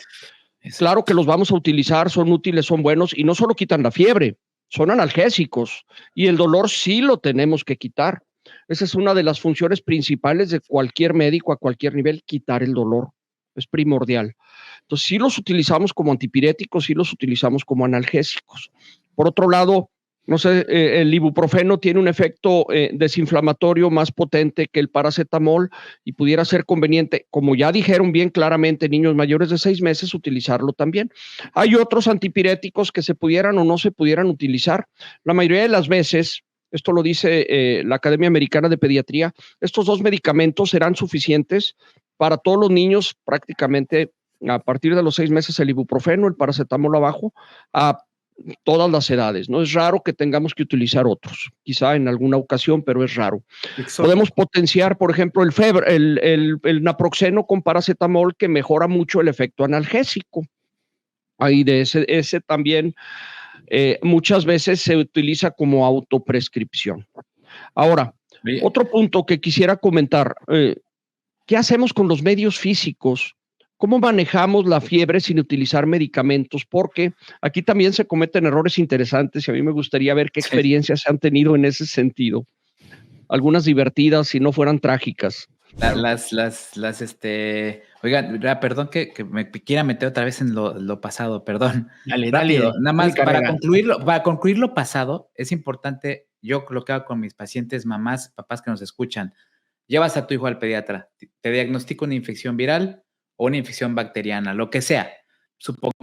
Claro que los vamos a utilizar, son útiles, son buenos y no solo quitan la fiebre, son analgésicos y el dolor sí lo tenemos que quitar. Esa es una de las funciones principales de cualquier médico a cualquier nivel, quitar el dolor. Es primordial. Entonces, sí los utilizamos como antipiréticos, sí los utilizamos como analgésicos. Por otro lado, no sé, el ibuprofeno tiene un efecto desinflamatorio más potente que el paracetamol y pudiera ser conveniente, como ya dijeron bien claramente, niños mayores de 6 meses, utilizarlo también. Hay otros antipiréticos que se pudieran o no se pudieran utilizar. La mayoría de las veces, esto lo dice la Academia Americana de Pediatría, estos 2 medicamentos serán suficientes para todos los niños prácticamente a partir de los 6 meses, el ibuprofeno, el paracetamol abajo, a todas las edades. No es raro que tengamos que utilizar otros, quizá en alguna ocasión, pero es raro. Exacto. Podemos potenciar, por ejemplo, el naproxeno con paracetamol, que mejora mucho el efecto analgésico. Ahí de ese también muchas veces se utiliza como autoprescripción. Ahora, otro punto que quisiera comentar, ¿qué hacemos con los medios físicos? ¿Cómo manejamos la fiebre sin utilizar medicamentos? Porque aquí también se cometen errores interesantes y a mí me gustaría ver qué experiencias se han tenido en ese sentido. Algunas divertidas, si no fueran trágicas. Oigan, perdón que me quiera meter otra vez en lo pasado, perdón. Dale, nada más para concluir lo pasado, es importante, yo lo que hago con mis pacientes, mamás, papás que nos escuchan, llevas a tu hijo al pediatra, te diagnostica una infección viral o una infección bacteriana, lo que sea, supongamos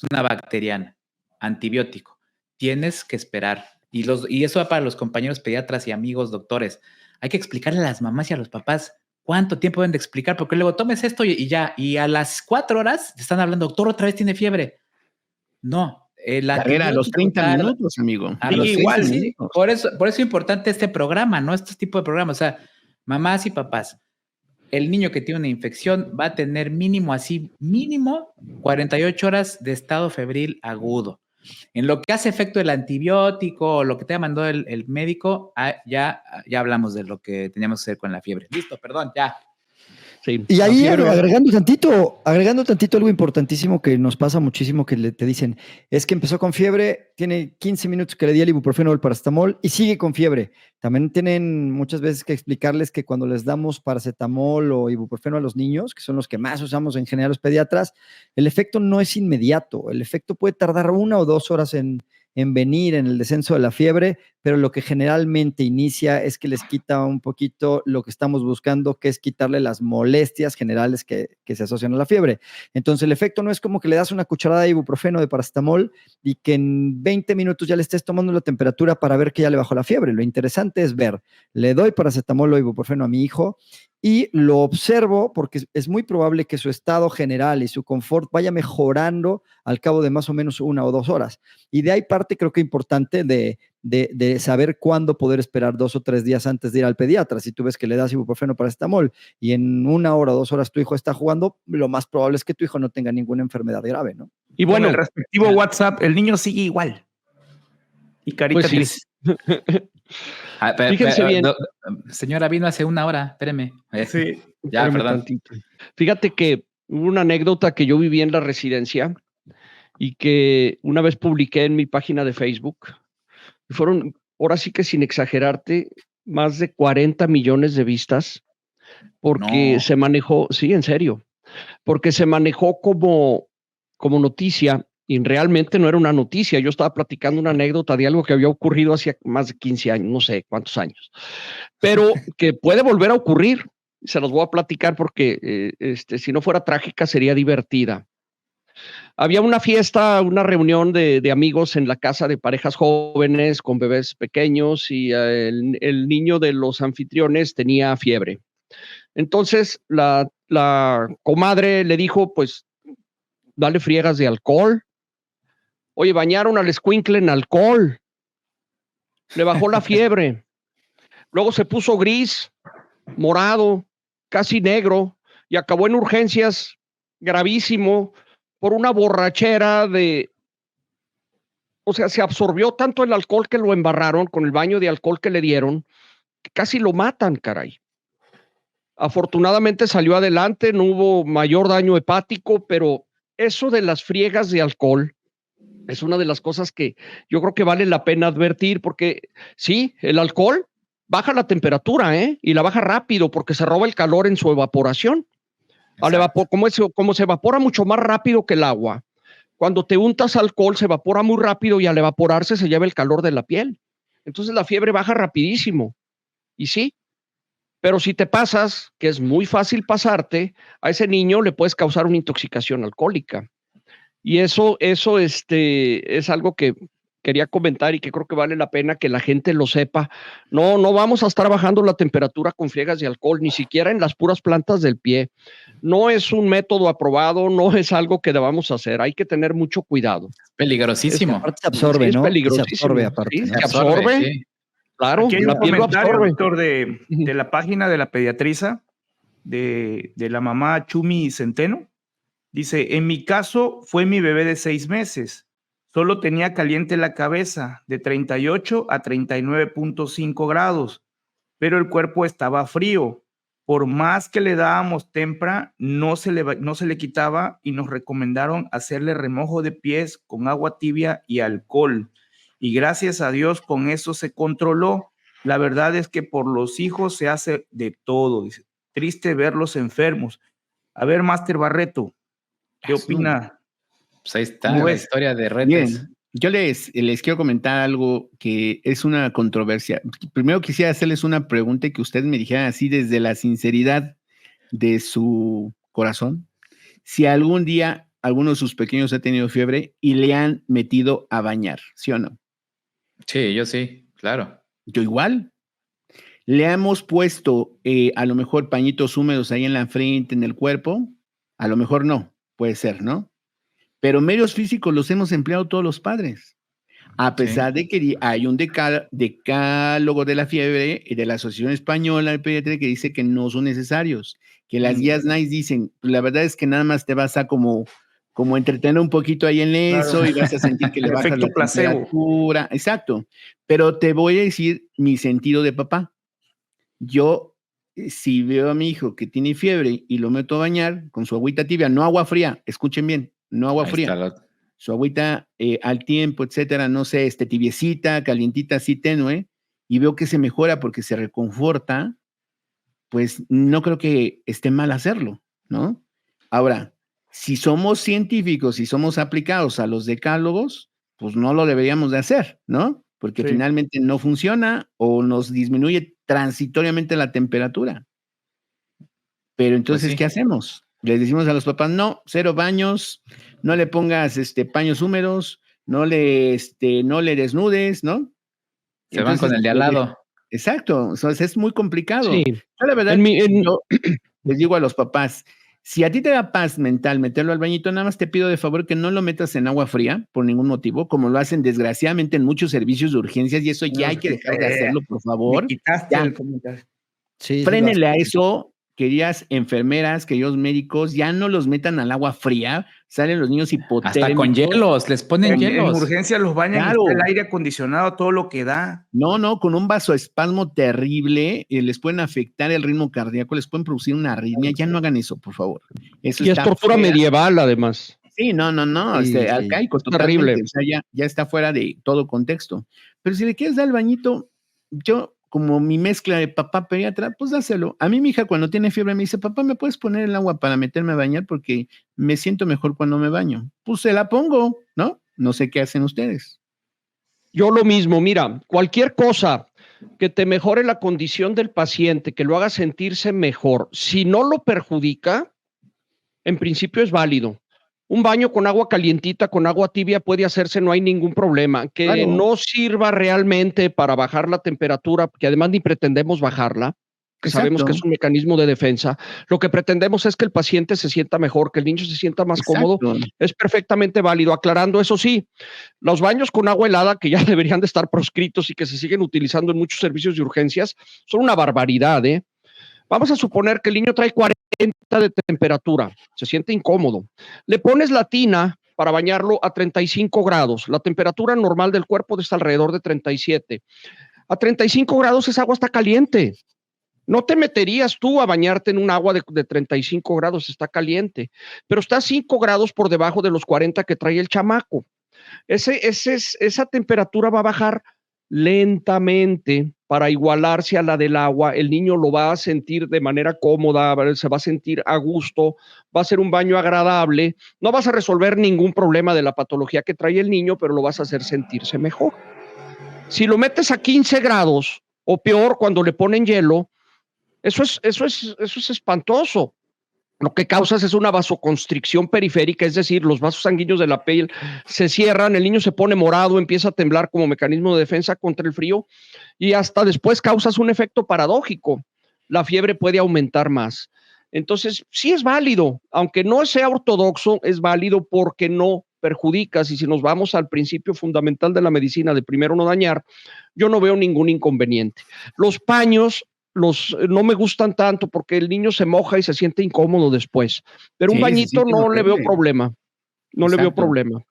una bacteriana, antibiótico, tienes que esperar, y eso va para los compañeros pediatras y amigos doctores, hay que explicarle a las mamás y a los papás cuánto tiempo deben de explicar, porque luego tomes esto y ya, y a las 4 horas te están hablando, doctor, otra vez tiene fiebre. No, Carrera a los 30 minutos, amigo. Igual. Sí. Por eso es importante este programa, ¿no? Este tipo de programas. O sea, mamás y papás, el niño que tiene una infección va a tener mínimo 48 horas de estado febril agudo. En lo que hace efecto el antibiótico o lo que te ha mandado el médico, ya hablamos de lo que teníamos que hacer con la fiebre. Listo, perdón, ya. Sí, y ahí agregando tantito algo importantísimo que nos pasa muchísimo, que te dicen, es que empezó con fiebre, tiene 15 minutos que le di el ibuprofeno o el paracetamol y sigue con fiebre. También tienen muchas veces que explicarles que cuando les damos paracetamol o ibuprofeno a los niños, que son los que más usamos en general los pediatras, el efecto no es inmediato, el efecto puede tardar 1 o 2 horas en venir, en el descenso de la fiebre, pero lo que generalmente inicia es que les quita un poquito lo que estamos buscando, que es quitarle las molestias generales que se asocian a la fiebre. Entonces el efecto no es como que le das una cucharada de ibuprofeno, de paracetamol, y que en 20 minutos ya le estés tomando la temperatura para ver que ya le bajó la fiebre. Lo interesante es ver, le doy paracetamol o ibuprofeno a mi hijo, y lo observo porque es muy probable que su estado general y su confort vaya mejorando al cabo de más o menos 1 o 2 horas. Y de ahí parte creo que importante de saber cuándo poder esperar 2 o 3 días antes de ir al pediatra. Si tú ves que le das ibuprofeno paracetamol y en 1 hora o 2 horas tu hijo está jugando, lo más probable es que tu hijo no tenga ninguna enfermedad grave, ¿no? Y bueno, el respectivo WhatsApp, el niño sigue igual. Y carita pues sí. Fíjense bien. Señora, vino hace 1 hora, espéreme. Sí. Ya, perdón. Tantito. Fíjate que hubo una anécdota que yo viví en la residencia y que una vez publiqué en mi página de Facebook. Fueron, ahora sí que sin exagerarte, más de 40 millones de vistas, porque se manejó, sí, en serio, porque se manejó como noticia y realmente no era una noticia. Yo estaba platicando una anécdota de algo que había ocurrido hace más de 15 años, no sé cuántos años, pero que puede volver a ocurrir. Se los voy a platicar porque si no fuera trágica sería divertida. Había una fiesta, una reunión de amigos en la casa de parejas jóvenes con bebés pequeños y el niño de los anfitriones tenía fiebre. Entonces la comadre le dijo, pues, dale friegas de alcohol. Oye, bañaron al escuincle en alcohol. Le bajó la fiebre. Luego se puso gris, morado, casi negro y acabó en urgencias gravísimo por una borrachera o sea, se absorbió tanto el alcohol que lo embarraron con el baño de alcohol que le dieron, que casi lo matan, caray. Afortunadamente salió adelante, no hubo mayor daño hepático, pero eso de las friegas de alcohol es una de las cosas que yo creo que vale la pena advertir, porque sí, el alcohol baja la temperatura, y la baja rápido porque se roba el calor en su evaporación. Como se evapora mucho más rápido que el agua, cuando te untas alcohol se evapora muy rápido y al evaporarse se lleva el calor de la piel. Entonces la fiebre baja rapidísimo. Y sí, pero si te pasas, que es muy fácil pasarte, a ese niño le puedes causar una intoxicación alcohólica. Y eso es algo que quería comentar y que creo que vale la pena que la gente lo sepa. No vamos a estar bajando la temperatura con friegas de alcohol, ni siquiera en las puras plantas del pie. No es un método aprobado, no es algo que debamos hacer. Hay que tener mucho cuidado. Peligrosísimo. Aparte se absorbe, sí, ¿no? Es peligrosísimo. Se absorbe aparte. Sí, se absorbe. Sí. Claro, aquí hay un comentario, Víctor, de la página de la pediatriza, de la mamá Chumi Centeno. Dice, en mi caso fue mi bebé de 6 meses. Solo tenía caliente la cabeza de 38 a 39.5 grados, pero el cuerpo estaba frío. Por más que le dábamos tempra, no se le quitaba y nos recomendaron hacerle remojo de pies con agua tibia y alcohol. Y gracias a Dios con eso se controló. La verdad es que por los hijos se hace de todo. Dice, triste verlos enfermos. A ver, Máster Barreto, ¿qué opina? Pues ahí está la historia de Retes. Bien, yo les quiero comentar algo que es una controversia. Primero quisiera hacerles una pregunta y que ustedes me dijeran así desde la sinceridad de su corazón. Si algún día alguno de sus pequeños ha tenido fiebre y le han metido a bañar, ¿sí o no? Sí, yo sí, claro. Yo igual. Le hemos puesto a lo mejor pañitos húmedos ahí en la frente, en el cuerpo. A lo mejor no, puede ser, ¿no? pero medios físicos los hemos empleado todos los padres. A pesar de que hay un decálogo de la fiebre y de la Asociación Española de Pediatría que dice que no son necesarios, que las guías NICE dicen, la verdad es que nada más te vas a como entretener un poquito ahí en eso, y vas a sentir que le bajas la temperatura. Exacto. Pero te voy a decir mi sentido de papá. Yo, si veo a mi hijo que tiene fiebre y lo meto a bañar con su agüita tibia, no agua fría, escuchen bien, no agua fría. Su agüita al tiempo, etcétera, no sé, tibiecita, calientita, así tenue, y veo que se mejora porque se reconforta, pues no creo que esté mal hacerlo, ¿no? Ahora, si somos científicos, si somos aplicados a los decálogos, pues no lo deberíamos de hacer, ¿no? Porque finalmente no funciona o nos disminuye transitoriamente la temperatura. Pero entonces, ¿qué hacemos? Les decimos a los papás, no, 0 baños, no le pongas paños húmedos, no le desnudes, ¿no? Se van con el de al lado. Exacto, o sea, es muy complicado. Sí. Yo, la verdad, yo les digo a los papás, si a ti te da paz mental meterlo al bañito, nada más te pido de favor que no lo metas en agua fría por ningún motivo, como lo hacen desgraciadamente en muchos servicios de urgencias, y eso ya hay que dejar de hacerlo, por favor. Me quitaste el comentario. Frénenle a eso. Queridas enfermeras, queridos médicos, ya no los metan al agua fría, salen los niños hipotérmicos. Hasta con hielos, les ponen hielos. En urgencia los bañan, claro. El aire acondicionado, todo lo que da. No, con un vasoespasmo terrible, les pueden afectar el ritmo cardíaco, les pueden producir una arritmia, ya no hagan eso, por favor. Eso y es tortura medieval, además. Sí, no, arcaico, terrible. O sea, ya está fuera de todo contexto. Pero si le quieres dar el bañito, como mi mezcla de papá pediatra, pues dáselo. A mí mi hija cuando tiene fiebre me dice, papá, ¿me puedes poner el agua para meterme a bañar? Porque me siento mejor cuando me baño. Pues se la pongo, ¿no? No sé qué hacen ustedes. Yo lo mismo, mira, cualquier cosa que te mejore la condición del paciente, que lo haga sentirse mejor, si no lo perjudica, en principio es válido. Un baño con agua calientita, con agua tibia puede hacerse, no hay ningún problema. Que no sirva realmente para bajar la temperatura, que además ni pretendemos bajarla, que sabemos que es un mecanismo de defensa. Lo que pretendemos es que el paciente se sienta mejor, que el niño se sienta más cómodo. Es perfectamente válido. Aclarando, eso sí, los baños con agua helada, que ya deberían de estar proscritos y que se siguen utilizando en muchos servicios de urgencias, son una barbaridad, ¿eh? Vamos a suponer que el niño trae 40 de temperatura, se siente incómodo. Le pones la tina para bañarlo a 35 grados. La temperatura normal del cuerpo está alrededor de 37. A 35 grados esa agua está caliente. No te meterías tú a bañarte en un agua de 35 grados, está caliente, pero está a 5 grados por debajo de los 40 que trae el chamaco. Esa temperatura va a bajar lentamente para igualarse a la del agua. El niño lo va a sentir de manera cómoda, se va a sentir a gusto, va a ser un baño agradable. No vas a resolver ningún problema de la patología que trae el niño, pero lo vas a hacer sentirse mejor. Si lo metes a 15 grados o peor cuando le ponen hielo, eso es espantoso. Lo que causas es una vasoconstricción periférica, es decir, los vasos sanguíneos de la piel se cierran, el niño se pone morado, empieza a temblar como mecanismo de defensa contra el frío y hasta después causas un efecto paradójico. La fiebre puede aumentar más. Entonces, sí es válido, aunque no sea ortodoxo, es válido porque no perjudicas. Y si nos vamos al principio fundamental de la medicina de primero no dañar, yo no veo ningún inconveniente. Los paños no me gustan tanto porque el niño se moja y se siente incómodo después, pero un bañito no le veo problema, le veo problema.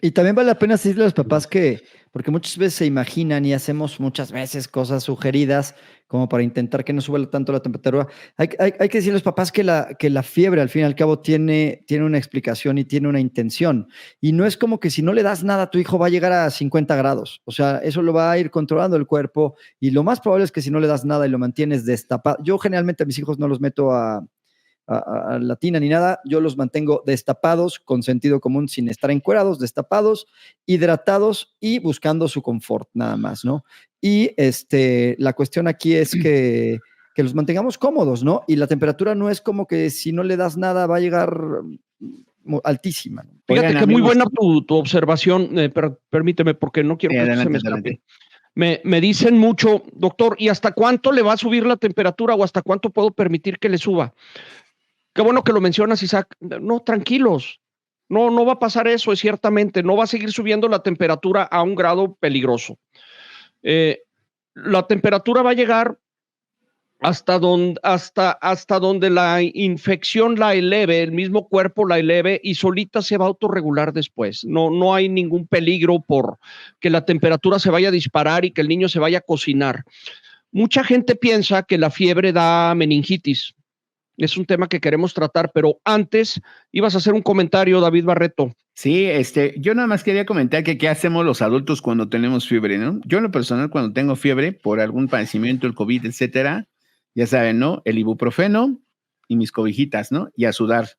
Y también vale la pena decirle a los papás que, porque muchas veces se imaginan y hacemos muchas veces cosas sugeridas como para intentar que no suba tanto la temperatura. Hay que decirle a los papás que la fiebre al fin y al cabo tiene una explicación y tiene una intención. Y no es como que si no le das nada a tu hijo va a llegar a 50 grados. O sea, eso lo va a ir controlando el cuerpo y lo más probable es que si no le das nada y lo mantienes destapado. Yo generalmente a mis hijos no los meto a la tina ni nada, yo los mantengo destapados, con sentido común, sin estar encuerados, destapados, hidratados y buscando su confort, nada más, ¿no? Y la cuestión aquí es que los mantengamos cómodos, ¿no? Y la temperatura no es como que si no le das nada va a llegar altísima. Fíjate que muy buena tu observación, permíteme, porque no quiero que se me escape. Me dicen mucho, doctor, ¿y hasta cuánto le va a subir la temperatura o hasta cuánto puedo permitir que le suba? Qué bueno que lo mencionas, Isaac. No, tranquilos. No va a pasar eso, ciertamente. No va a seguir subiendo la temperatura a un grado peligroso. La temperatura va a llegar hasta donde la infección la eleve, el mismo cuerpo la eleve y solita se va a autorregular después. No hay ningún peligro por que la temperatura se vaya a disparar y que el niño se vaya a cocinar. Mucha gente piensa que la fiebre da meningitis. Es un tema que queremos tratar, pero antes ibas a hacer un comentario, David Barreto. Sí, yo nada más quería comentar que qué hacemos los adultos cuando tenemos fiebre, ¿no? Yo en lo personal, cuando tengo fiebre por algún padecimiento, el COVID, etcétera, ya saben, ¿no? El ibuprofeno y mis cobijitas, ¿no? Y a sudar.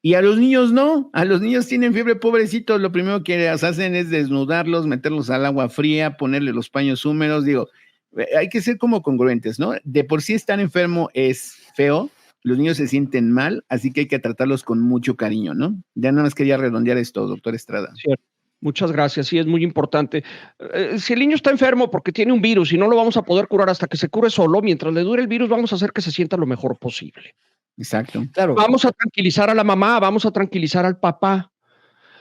Y a los niños no, a los niños tienen fiebre, pobrecitos, lo primero que hacen es desnudarlos, meterlos al agua fría, ponerle los paños húmedos, digo, hay que ser como congruentes, ¿no? De por sí estar enfermo es feo, los niños se sienten mal, así que hay que tratarlos con mucho cariño, ¿no? Ya nada más quería redondear esto, doctor Estrada. Cierto. Muchas gracias, sí, es muy importante. Si el niño está enfermo porque tiene un virus y no lo vamos a poder curar hasta que se cure solo, mientras le dure el virus vamos a hacer que se sienta lo mejor posible. Exacto. Claro. Vamos a tranquilizar a la mamá, vamos a tranquilizar al papá,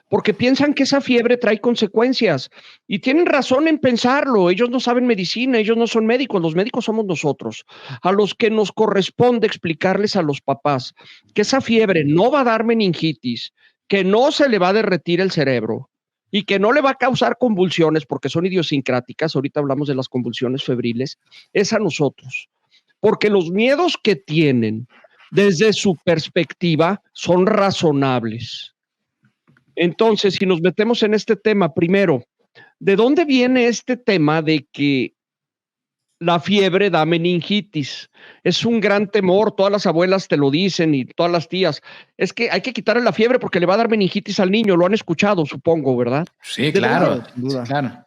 porque piensan que esa fiebre trae consecuencias y tienen razón en pensarlo. Ellos no saben medicina, ellos no son médicos, los médicos somos nosotros, a los que nos corresponde explicarles a los papás que esa fiebre no va a dar meningitis, que no se le va a derretir el cerebro y que no le va a causar convulsiones porque son idiosincráticas. Ahorita hablamos de las convulsiones febriles, es a nosotros, porque los miedos que tienen desde su perspectiva son razonables. Entonces, si nos metemos en este tema, primero, ¿de dónde viene este tema de que la fiebre da meningitis? Es un gran temor, todas las abuelas te lo dicen y todas las tías. Es que hay que quitarle la fiebre porque le va a dar meningitis al niño, lo han escuchado, supongo, ¿verdad? Sí, claro, sin duda. Claro.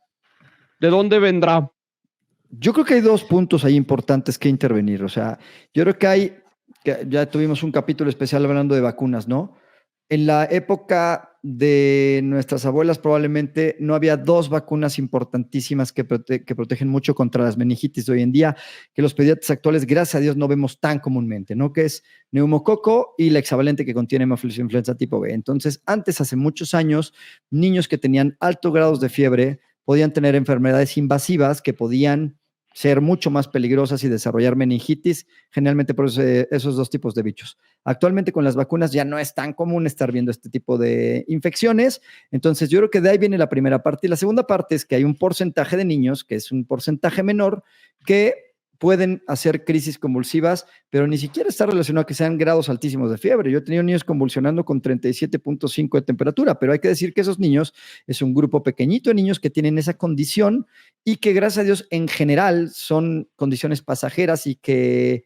¿De dónde vendrá? Yo creo que hay dos puntos ahí importantes que intervenir. O sea, yo creo que ya tuvimos un capítulo especial hablando de vacunas, ¿no? En la época de nuestras abuelas probablemente no había dos vacunas importantísimas que protegen mucho contra las meningitis de hoy en día, que los pediatras actuales, gracias a Dios, no vemos tan comúnmente, ¿no? Que es neumococo y la hexavalente que contiene hemofilus influenza tipo B. Entonces, antes, hace muchos años, niños que tenían altos grados de fiebre podían tener enfermedades invasivas que podían ser mucho más peligrosas y desarrollar meningitis, generalmente por esos dos tipos de bichos. Actualmente con las vacunas ya no es tan común estar viendo este tipo de infecciones, entonces yo creo que de ahí viene la primera parte. Y la segunda parte es que hay un porcentaje de niños, que es un porcentaje menor, que pueden hacer crisis convulsivas, pero ni siquiera está relacionado a que sean grados altísimos de fiebre. Yo he tenido niños convulsionando con 37.5 de temperatura, pero hay que decir que esos niños es un grupo pequeñito de niños que tienen esa condición y que, gracias a Dios, en general son condiciones pasajeras y que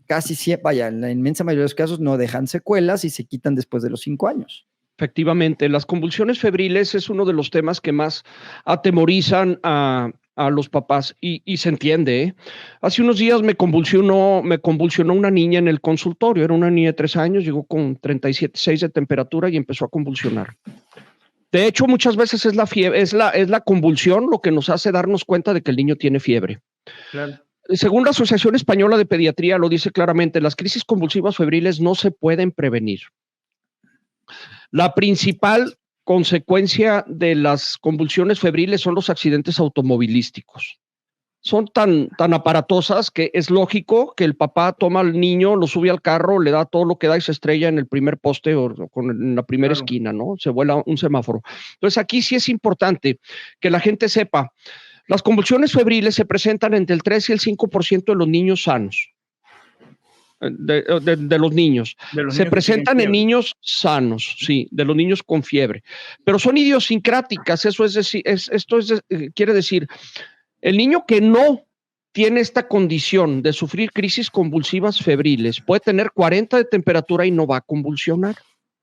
casi siempre, vaya, en la inmensa mayoría de los casos no dejan secuelas y se quitan después de los 5 años. Efectivamente, las convulsiones febriles es uno de los temas que más atemorizan a los papás y se entiende, ¿eh? Hace unos días me convulsionó una niña en el consultorio, era una niña de 3 años, llegó con 37.6 de temperatura y empezó a convulsionar. De hecho, muchas veces es la fiebre, es la convulsión lo que nos hace darnos cuenta de que el niño tiene fiebre. Claro. Según la Asociación Española de Pediatría, lo dice claramente, las crisis convulsivas febriles no se pueden prevenir. La principal consecuencia de las convulsiones febriles son los accidentes automovilísticos. Son tan aparatosas que es lógico que el papá toma al niño, lo sube al carro, le da todo lo que da y se estrella en el primer poste o en la primera esquina, ¿no? Se vuela un semáforo. Entonces aquí sí es importante que la gente sepa, las convulsiones febriles se presentan entre el 3 y el 5% de los niños sanos. De los niños. Se presentan en niños sanos, sí, de los niños con fiebre, pero son idiosincráticas. Eso es decir, quiere decir, el niño que no tiene esta condición de sufrir crisis convulsivas febriles puede tener 40 de temperatura y no va a convulsionar.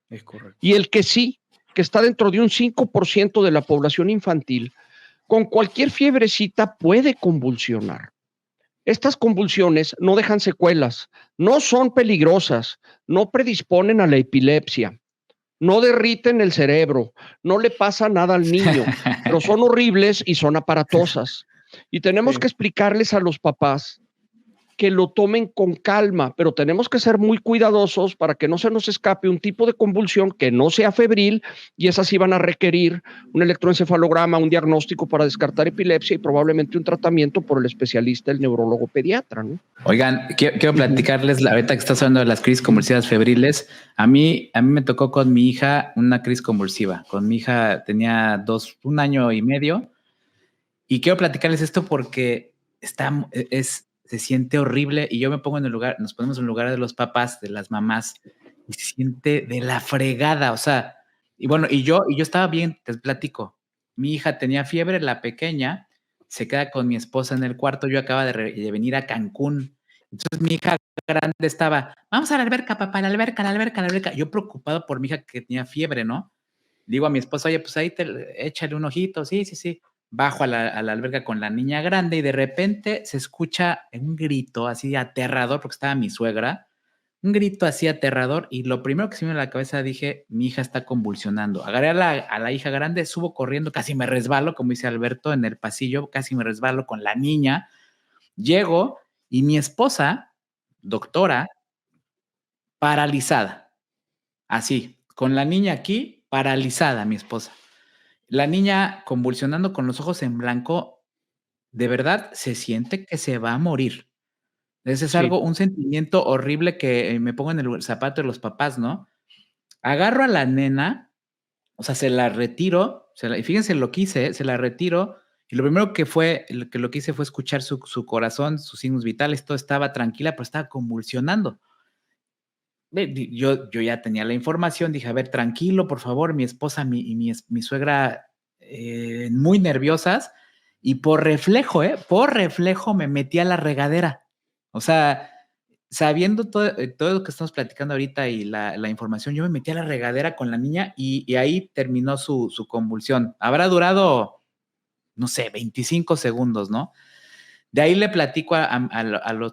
Es correcto. Y el que sí, que está dentro de un 5% de la población infantil, con cualquier fiebrecita puede convulsionar. Estas convulsiones no dejan secuelas, no son peligrosas, no predisponen a la epilepsia, no derriten el cerebro, no le pasa nada al niño, pero son horribles y son aparatosas. Y tenemos que explicarles a los papás que lo tomen con calma, pero tenemos que ser muy cuidadosos para que no se nos escape un tipo de convulsión que no sea febril, y esas sí van a requerir un electroencefalograma, un diagnóstico para descartar epilepsia y probablemente un tratamiento por el especialista, el neurólogo pediatra, ¿no? Oigan, quiero platicarles, ahorita que estás hablando de las crisis convulsivas febriles, a mí me tocó con mi hija una crisis convulsiva. Con mi hija tenía 1 año y medio, y quiero platicarles esto porque se siente horrible, y yo me pongo nos ponemos en el lugar de los papás, de las mamás, y se siente de la fregada, o sea, y bueno, y yo estaba bien, te platico, mi hija tenía fiebre, la pequeña, se queda con mi esposa en el cuarto, yo acaba de venir a Cancún, entonces mi hija grande estaba, vamos a la alberca, papá, a la alberca, yo preocupado por mi hija que tenía fiebre, ¿no? Digo a mi esposa, oye, pues ahí échale un ojito, sí. Bajo a la alberca con la niña grande y de repente se escucha un grito así aterrador, porque estaba mi suegra, un grito así aterrador, y lo primero que se me vino a la cabeza dije, mi hija está convulsionando. Agarré a la hija grande, subo corriendo, casi me resbalo, como dice Alberto, en el pasillo, casi me resbalo con la niña. Llego y mi esposa, doctora, paralizada, así, con la niña aquí, paralizada mi esposa. La niña convulsionando con los ojos en blanco, de verdad se siente que se va a morir. Ese es un sentimiento horrible que me pongo en el zapato de los papás, ¿no? Agarro a la nena, o sea, se la retiro, y fíjense lo que hice, se la retiro, y lo primero lo que hice fue escuchar su corazón, sus signos vitales, todo estaba tranquila, pero estaba convulsionando. Yo ya tenía la información, dije, a ver, tranquilo, por favor, mi esposa y mi suegra muy nerviosas, y por reflejo me metí a la regadera. O sea, sabiendo todo lo que estamos platicando ahorita y la información, yo me metí a la regadera con la niña y ahí terminó su convulsión. Habrá durado, no sé, 25 segundos, ¿no? De ahí le platico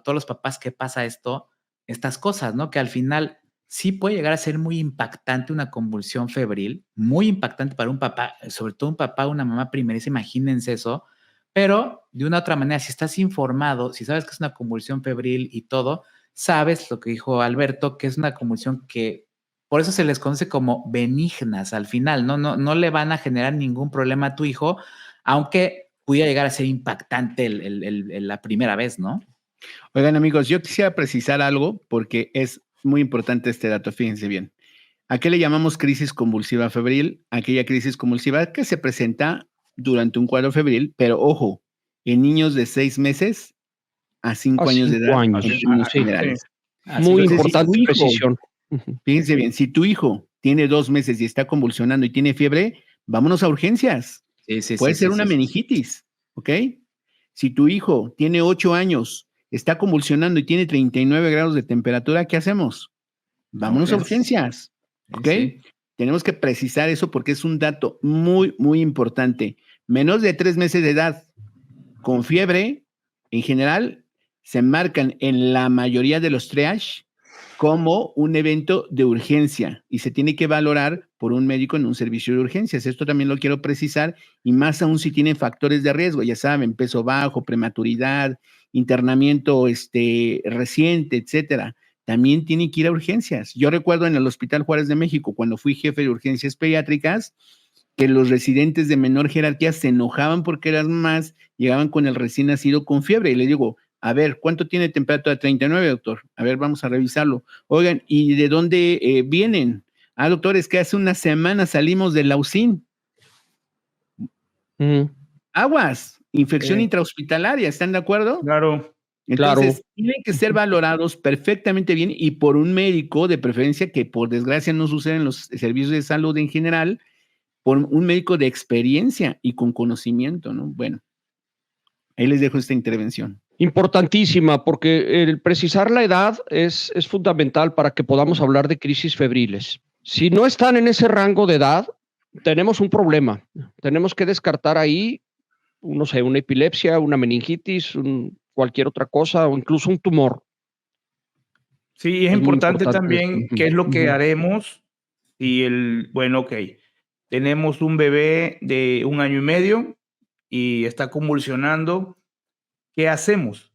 todos los papás qué pasa estas cosas, ¿no? Que al final sí puede llegar a ser muy impactante una convulsión febril, muy impactante para un papá, sobre todo un papá o una mamá primeriza, imagínense eso, pero de una otra manera, si estás informado, si sabes que es una convulsión febril y todo, sabes lo que dijo Alberto, que es una convulsión que por eso se les conoce como benignas al final, no le van a generar ningún problema a tu hijo, aunque pudiera llegar a ser impactante la primera vez, ¿no? Oigan, amigos, yo quisiera precisar algo porque es muy importante este dato, fíjense bien. ¿A qué le llamamos crisis convulsiva febril? Aquella crisis convulsiva que se presenta durante un cuadro febril, pero ojo, en niños de 6 meses a 5 años de edad. En términos generales. Muy importante precisión. Fíjense bien, si tu hijo tiene 2 meses y está convulsionando y tiene fiebre, vámonos a urgencias. Puede ser una meningitis, ¿ok? Si tu hijo tiene 8 años, está convulsionando y tiene 39 grados de temperatura, ¿qué hacemos? Vámonos a urgencias, ¿ok? Sí. Tenemos que precisar eso porque es un dato muy, muy importante. Menos de 3 meses de edad con fiebre, en general, se marcan en la mayoría de los triage como un evento de urgencia y se tiene que valorar por un médico en un servicio de urgencias. Esto también lo quiero precisar, y más aún si tienen factores de riesgo, ya saben, peso bajo, prematuridad, internamiento reciente, etcétera. También tienen que ir a urgencias. Yo recuerdo en el Hospital Juárez de México, cuando fui jefe de urgencias pediátricas, que los residentes de menor jerarquía se enojaban porque las mamás llegaban con el recién nacido con fiebre, y le digo, a ver, ¿cuánto tiene temperatura? 39, doctor. A ver, vamos a revisarlo. Oigan, ¿y de dónde vienen? Ah, doctor, es que hace una semana salimos de la UCIN. Aguas, infección intrahospitalaria, ¿están de acuerdo? Claro. Entonces, tienen que ser valorados perfectamente bien y por un médico de preferencia, que por desgracia no sucede en los servicios de salud en general, por un médico de experiencia y con conocimiento, ¿no? Bueno, ahí les dejo esta intervención. Importantísima, porque el precisar la edad es fundamental para que podamos hablar de crisis febriles. Si no están en ese rango de edad, tenemos un problema. Tenemos que descartar ahí, no sé, una epilepsia, una meningitis, cualquier otra cosa, o incluso un tumor. Sí, es importante también qué es lo que haremos si bueno, ok, tenemos un bebé de 1 año y medio y está convulsionando. ¿Qué hacemos?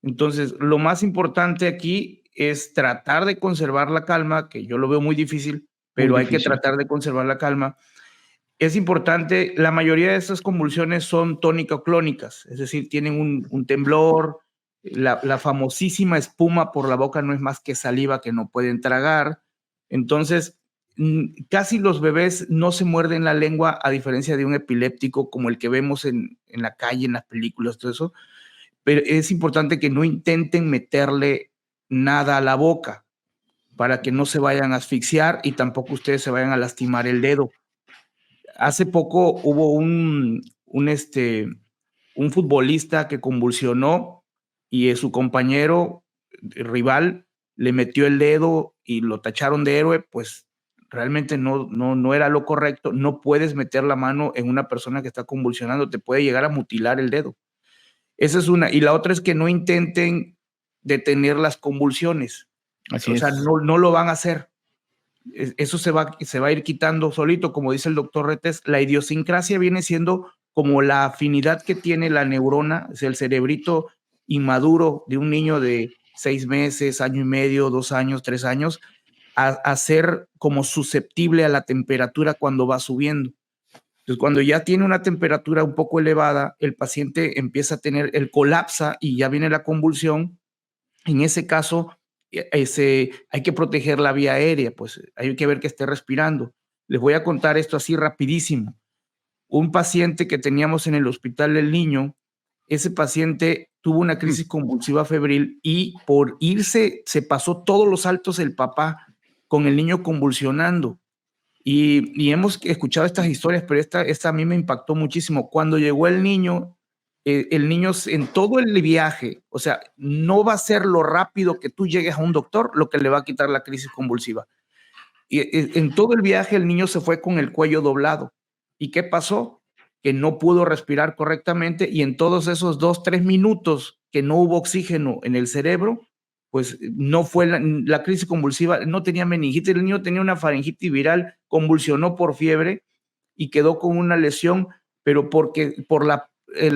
Entonces, lo más importante aquí es tratar de conservar la calma, que yo lo veo muy difícil, pero hay que tratar de conservar la calma. Es importante, la mayoría de estas convulsiones son tónico-clónicas, es decir, tienen un temblor, la famosísima espuma por la boca no es más que saliva que no pueden tragar. Entonces, casi los bebés no se muerden la lengua, a diferencia de un epiléptico como el que vemos en la calle, en las películas, todo eso. Pero es importante que no intenten meterle nada a la boca para que no se vayan a asfixiar y tampoco ustedes se vayan a lastimar el dedo. Hace poco hubo un futbolista que convulsionó y su compañero rival le metió el dedo y lo tacharon de héroe. Pues realmente no era lo correcto. No puedes meter la mano en una persona que está convulsionando, te puede llegar a mutilar el dedo. Esa es una. Y la otra es que no intenten detener las convulsiones. Así o sea, es. no lo van a hacer. Eso se va a ir quitando solito, como dice el doctor Retes. La idiosincrasia viene siendo como la afinidad que tiene la neurona, es el cerebrito inmaduro de un niño de 6 meses, año y medio, 2 años, 3 años, a ser como susceptible a la temperatura cuando va subiendo. Entonces, cuando ya tiene una temperatura un poco elevada, el paciente empieza a tener el colapsa y ya viene la convulsión. En ese caso, hay que proteger la vía aérea, pues hay que ver que esté respirando. Les voy a contar esto así rapidísimo. Un paciente que teníamos en el Hospital del Niño, ese paciente tuvo una crisis convulsiva febril y por irse se pasó todos los saltos el papá con el niño convulsionando. Y hemos escuchado estas historias, pero esta a mí me impactó muchísimo. Cuando llegó el niño en todo el viaje, o sea, no va a ser lo rápido que tú llegues a un doctor lo que le va a quitar la crisis convulsiva. Y en todo el viaje el niño se fue con el cuello doblado. ¿Y qué pasó? Que no pudo respirar correctamente y en todos esos 2-3 minutos que no hubo oxígeno en el cerebro, pues no fue la crisis convulsiva, no tenía meningitis, el niño tenía una faringitis viral, convulsionó por fiebre y quedó con una lesión, pero por la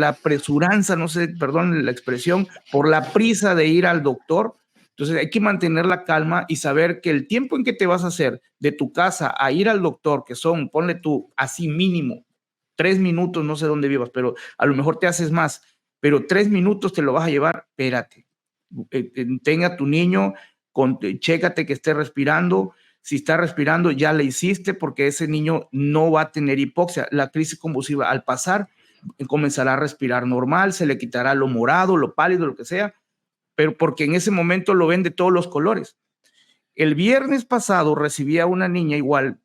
apresuranza, no sé, perdón la expresión, por la prisa de ir al doctor. Entonces hay que mantener la calma y saber que el tiempo en que te vas a hacer de tu casa a ir al doctor, que son, ponle tú, así mínimo, 3 minutos, no sé dónde vivas, pero a lo mejor te haces más, pero 3 minutos te lo vas a llevar, espérate. Tenga tu niño, chécate que esté respirando. Si está respirando, ya le hiciste, porque ese niño no va a tener hipoxia. La crisis convulsiva, al pasar, comenzará a respirar normal, se le quitará lo morado, lo pálido, lo que sea, pero porque en ese momento lo ven de todos los colores. El viernes pasado recibí a una niña igual,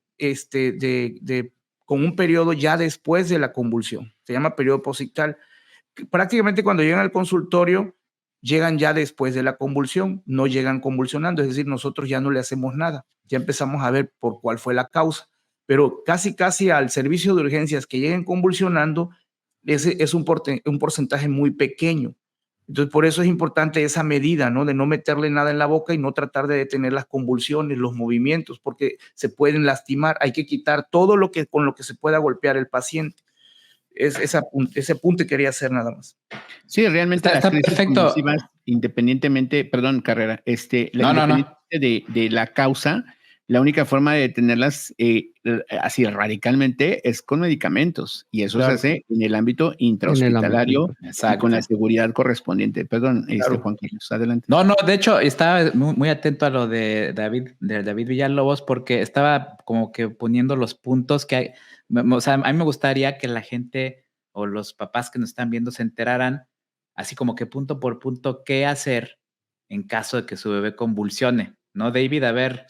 con un periodo ya después de la convulsión. Se llama periodo posictal. Prácticamente cuando llegan al consultorio, llegan ya después de la convulsión, no llegan convulsionando, es decir, nosotros ya no le hacemos nada, ya empezamos a ver por cuál fue la causa, pero casi al servicio de urgencias que lleguen convulsionando, ese es un porcentaje muy pequeño. Entonces, por eso es importante esa medida, ¿no? De no meterle nada en la boca y no tratar de detener las convulsiones, los movimientos, porque se pueden lastimar. Hay que quitar todo con lo que se pueda golpear el paciente. Ese apunte quería hacer nada más. Sí, realmente está perfecto. Independientemente, perdón, Carrera, independientemente de la causa, la única forma de detenerlas así radicalmente es con medicamentos, y eso se hace en el ámbito intrahospitalario y con la seguridad correspondiente. Perdón, Juan Carlos, adelante. No, de hecho, estaba muy atento a lo de David Villalobos, porque estaba como que poniendo los puntos que hay. O sea, a mí me gustaría que la gente o los papás que nos están viendo se enteraran, así como que punto por punto, qué hacer en caso de que su bebé convulsione, ¿no? David, a ver,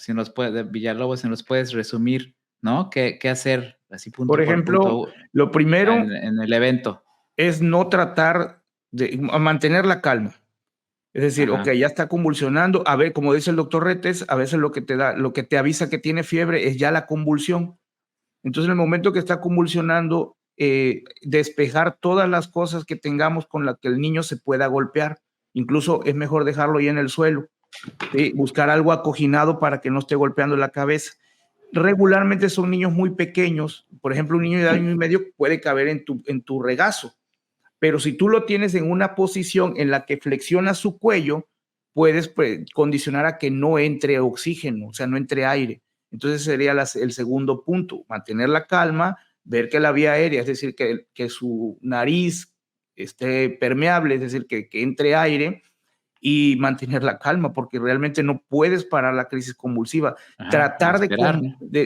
Villalobos, si nos puedes resumir, ¿no? ¿Qué hacer así punto por ejemplo, por punto, lo primero en el evento es no tratar de mantener la calma. Es decir, ok, ya está convulsionando. A ver, como dice el doctor Retes, a veces lo que te avisa que tiene fiebre es ya la convulsión. Entonces, en el momento que está convulsionando, despejar todas las cosas que tengamos con las que el niño se pueda golpear. Incluso es mejor dejarlo ya en el suelo. ¿Sí? Buscar algo acoginado para que no esté golpeando la cabeza. Regularmente son niños muy pequeños. Por ejemplo, un niño de año y medio puede caber en tu regazo. pero si tú lo tienes en una posición en la que flexiona su cuello, puedes condicionar a que no entre oxígeno, o sea, no entre aire. Entonces sería el segundo punto, mantener la calma, ver que la vía aérea, es decir, que su nariz esté permeable, es decir, que entre aire, y mantener la calma, porque realmente no puedes parar la crisis convulsiva. Tratar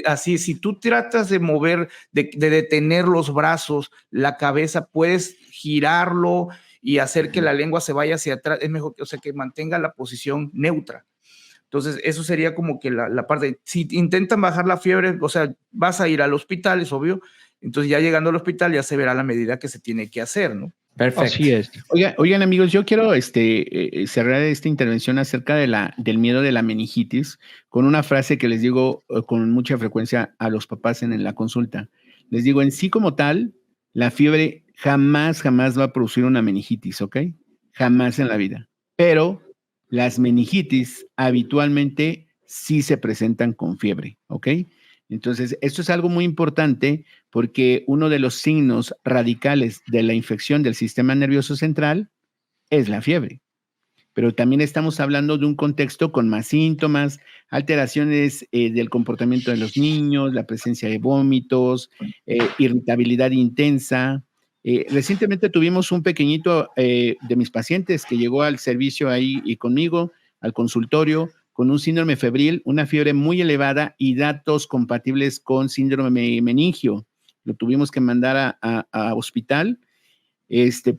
así, si tú tratas de mover, de detener los brazos, la cabeza, puedes girarlo y hacer que la lengua se vaya hacia atrás, es mejor, o sea, que mantenga la posición neutra. Entonces, eso sería como que la parte. Si intentan bajar la fiebre, o sea, vas a ir al hospital, es obvio. Entonces, ya llegando al hospital, ya se verá la medida que se tiene que hacer, ¿no? Perfecto. Así es. Oigan, amigos, yo quiero cerrar esta intervención acerca del miedo de la meningitis con una frase que les digo con mucha frecuencia a los papás en la consulta. Les digo, en sí como tal, la fiebre jamás va a producir una meningitis, ¿ok? Jamás en la vida. Pero las meningitis habitualmente sí se presentan con fiebre, ¿ok? Entonces, esto es algo muy importante porque uno de los signos radicales de la infección del sistema nervioso central es la fiebre. Pero también estamos hablando de un contexto con más síntomas, alteraciones del comportamiento de los niños, la presencia de vómitos, irritabilidad intensa. Recientemente tuvimos un pequeñito de mis pacientes que llegó al servicio ahí y conmigo, al consultorio, con un síndrome febril, una fiebre muy elevada y datos compatibles con síndrome meningio. Lo tuvimos que mandar a hospital,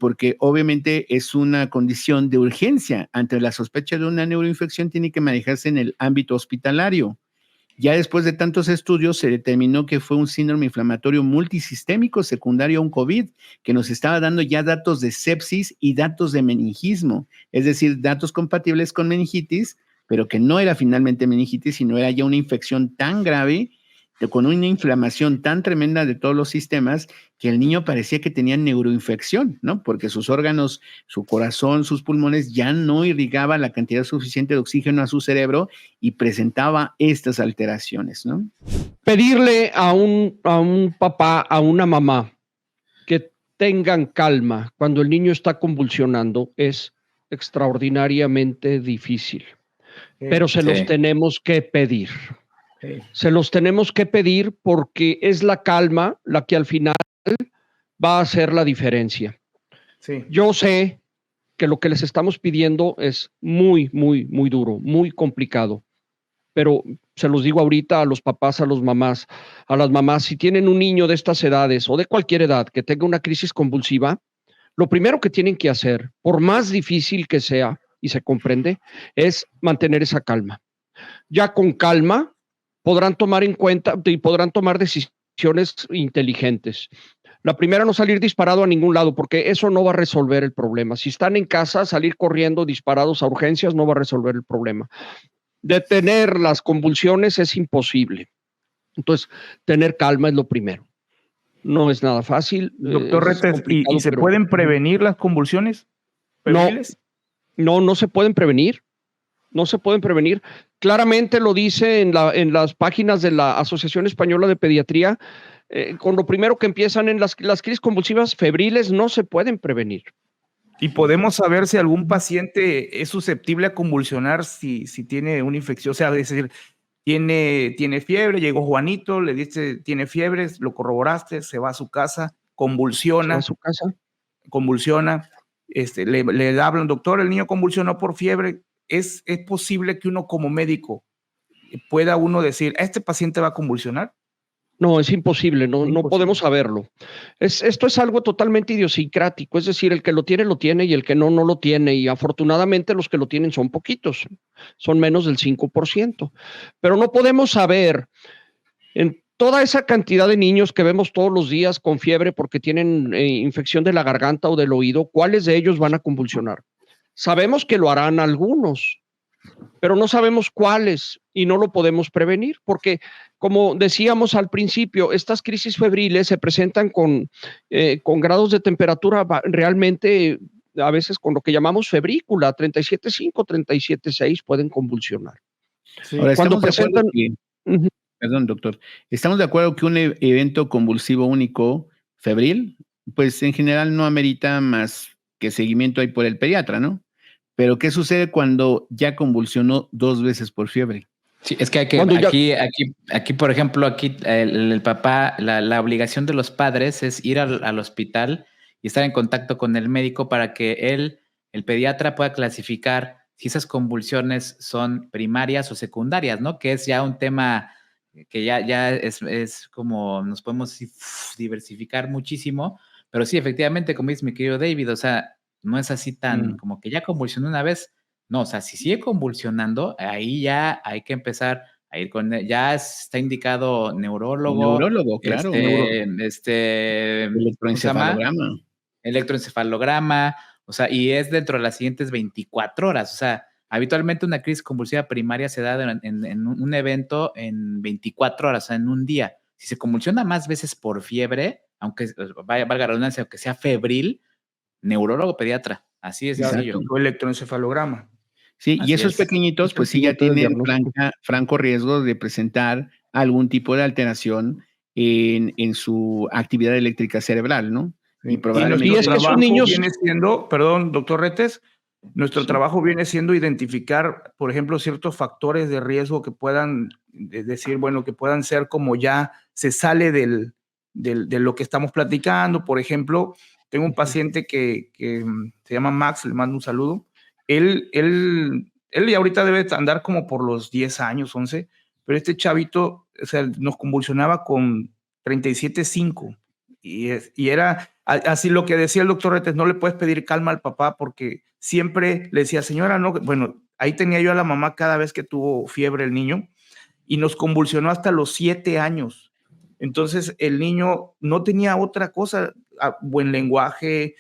porque obviamente es una condición de urgencia. Ante la sospecha de una neuroinfección tiene que manejarse en el ámbito hospitalario. Ya después de tantos estudios se determinó que fue un síndrome inflamatorio multisistémico secundario a un COVID, que nos estaba dando ya datos de sepsis y datos de meningismo, es decir, datos compatibles con meningitis, pero que no era finalmente meningitis, sino era ya una infección tan grave, con una inflamación tan tremenda de todos los sistemas, que el niño parecía que tenía neuroinfección, ¿no? Porque sus órganos, su corazón, sus pulmones ya no irrigaban la cantidad suficiente de oxígeno a su cerebro y presentaba estas alteraciones, ¿no? Pedirle a un papá, a una mamá, que tengan calma cuando el niño está convulsionando es extraordinariamente difícil. Pero se los tenemos que pedir. Se los tenemos que pedir porque es la calma la que al final va a hacer la diferencia. Sí. Yo sé que lo que les estamos pidiendo es muy, muy, muy duro, muy complicado, pero se los digo ahorita a los papás, a las mamás, si tienen un niño de estas edades o de cualquier edad que tenga una crisis convulsiva, lo primero que tienen que hacer, por más difícil que sea, y se comprende, es mantener esa calma. Ya con calma podrán tomar en cuenta y podrán tomar decisiones inteligentes. La primera, no salir disparado a ningún lado, porque eso no va a resolver el problema. Si están en casa, salir corriendo disparados a urgencias no va a resolver el problema. Detener las convulsiones es imposible. Entonces, tener calma es lo primero. No es nada fácil. Doctor Retes, ¿y se pueden prevenir las convulsiones? No se pueden prevenir. No se pueden prevenir. Claramente lo dice en las páginas de la Asociación Española de Pediatría. Con lo primero que empiezan en las crisis convulsivas febriles no se pueden prevenir. ¿Y podemos saber si algún paciente es susceptible a convulsionar si tiene una infección? O sea, es decir, tiene fiebre, llegó Juanito, le dice, tiene fiebre, lo corroboraste, se va a su casa, convulsiona. ¿Se va a su casa? Convulsiona, le hablan, doctor, el niño convulsionó por fiebre. ¿Es posible que uno como médico pueda uno decir, ¿este paciente va a convulsionar? No, es imposible, no podemos saberlo. Esto es algo totalmente idiosincrático, es decir, el que lo tiene y el que no lo tiene, y afortunadamente los que lo tienen son poquitos, son menos del 5%, pero no podemos saber en toda esa cantidad de niños que vemos todos los días con fiebre porque tienen infección de la garganta o del oído, ¿cuáles de ellos van a convulsionar? Sabemos que lo harán algunos, pero no sabemos cuáles y no lo podemos prevenir porque, como decíamos al principio, estas crisis febriles se presentan con grados de temperatura realmente, a veces con lo que llamamos febrícula, 37.5, 37.6 pueden convulsionar. Sí. Ahora, cuando presentan... Perdón, doctor. ¿Estamos de acuerdo que un evento convulsivo único febril pues en general no amerita más que seguimiento ahí por el pediatra, ¿no? Pero ¿qué sucede cuando ya convulsionó 2 veces por fiebre? Sí, es que aquí, por ejemplo, aquí el papá, la obligación de los padres es ir al hospital y estar en contacto con el médico para que el pediatra, pueda clasificar si esas convulsiones son primarias o secundarias, ¿no? Que es ya un tema que ya es como nos podemos diversificar muchísimo, pero sí, efectivamente, como dice mi querido David, o sea, no es así tan como que ya convulsionó una vez. No, o sea, si sigue convulsionando, ahí ya hay que empezar a ir con, ya está indicado neurólogo. Neurólogo, claro. Electroencefalograma. Electroencefalograma, o sea, y es dentro de las siguientes 24 horas. O sea, habitualmente una crisis convulsiva primaria se da en un evento en 24 horas, o sea, en un día. Si se convulsiona más veces por fiebre, aunque valga la redundancia, aunque sea febril, neurólogo pediatra. Así es sencillo. O electroencefalograma. Sí, y esos pequeñitos, pues sí ya tienen franco riesgo de presentar algún tipo de alteración en su actividad eléctrica cerebral, ¿no? Sí. Y probablemente nuestro trabajo viene siendo, perdón, doctor Retes, nuestro trabajo viene siendo identificar, por ejemplo, ciertos factores de riesgo que puedan decir, bueno, que puedan ser como ya se sale de lo que estamos platicando. Por ejemplo, tengo un paciente que se llama Max, le mando un saludo. Él ya ahorita debe andar como por los 10 años, 11, pero este chavito, o sea, nos convulsionaba con 37.5 y era así lo que decía el doctor Retes, no le puedes pedir calma al papá porque siempre le decía, señora, no, bueno, ahí tenía yo a la mamá cada vez que tuvo fiebre el niño y nos convulsionó hasta los 7 años. Entonces el niño no tenía otra cosa, buen lenguaje,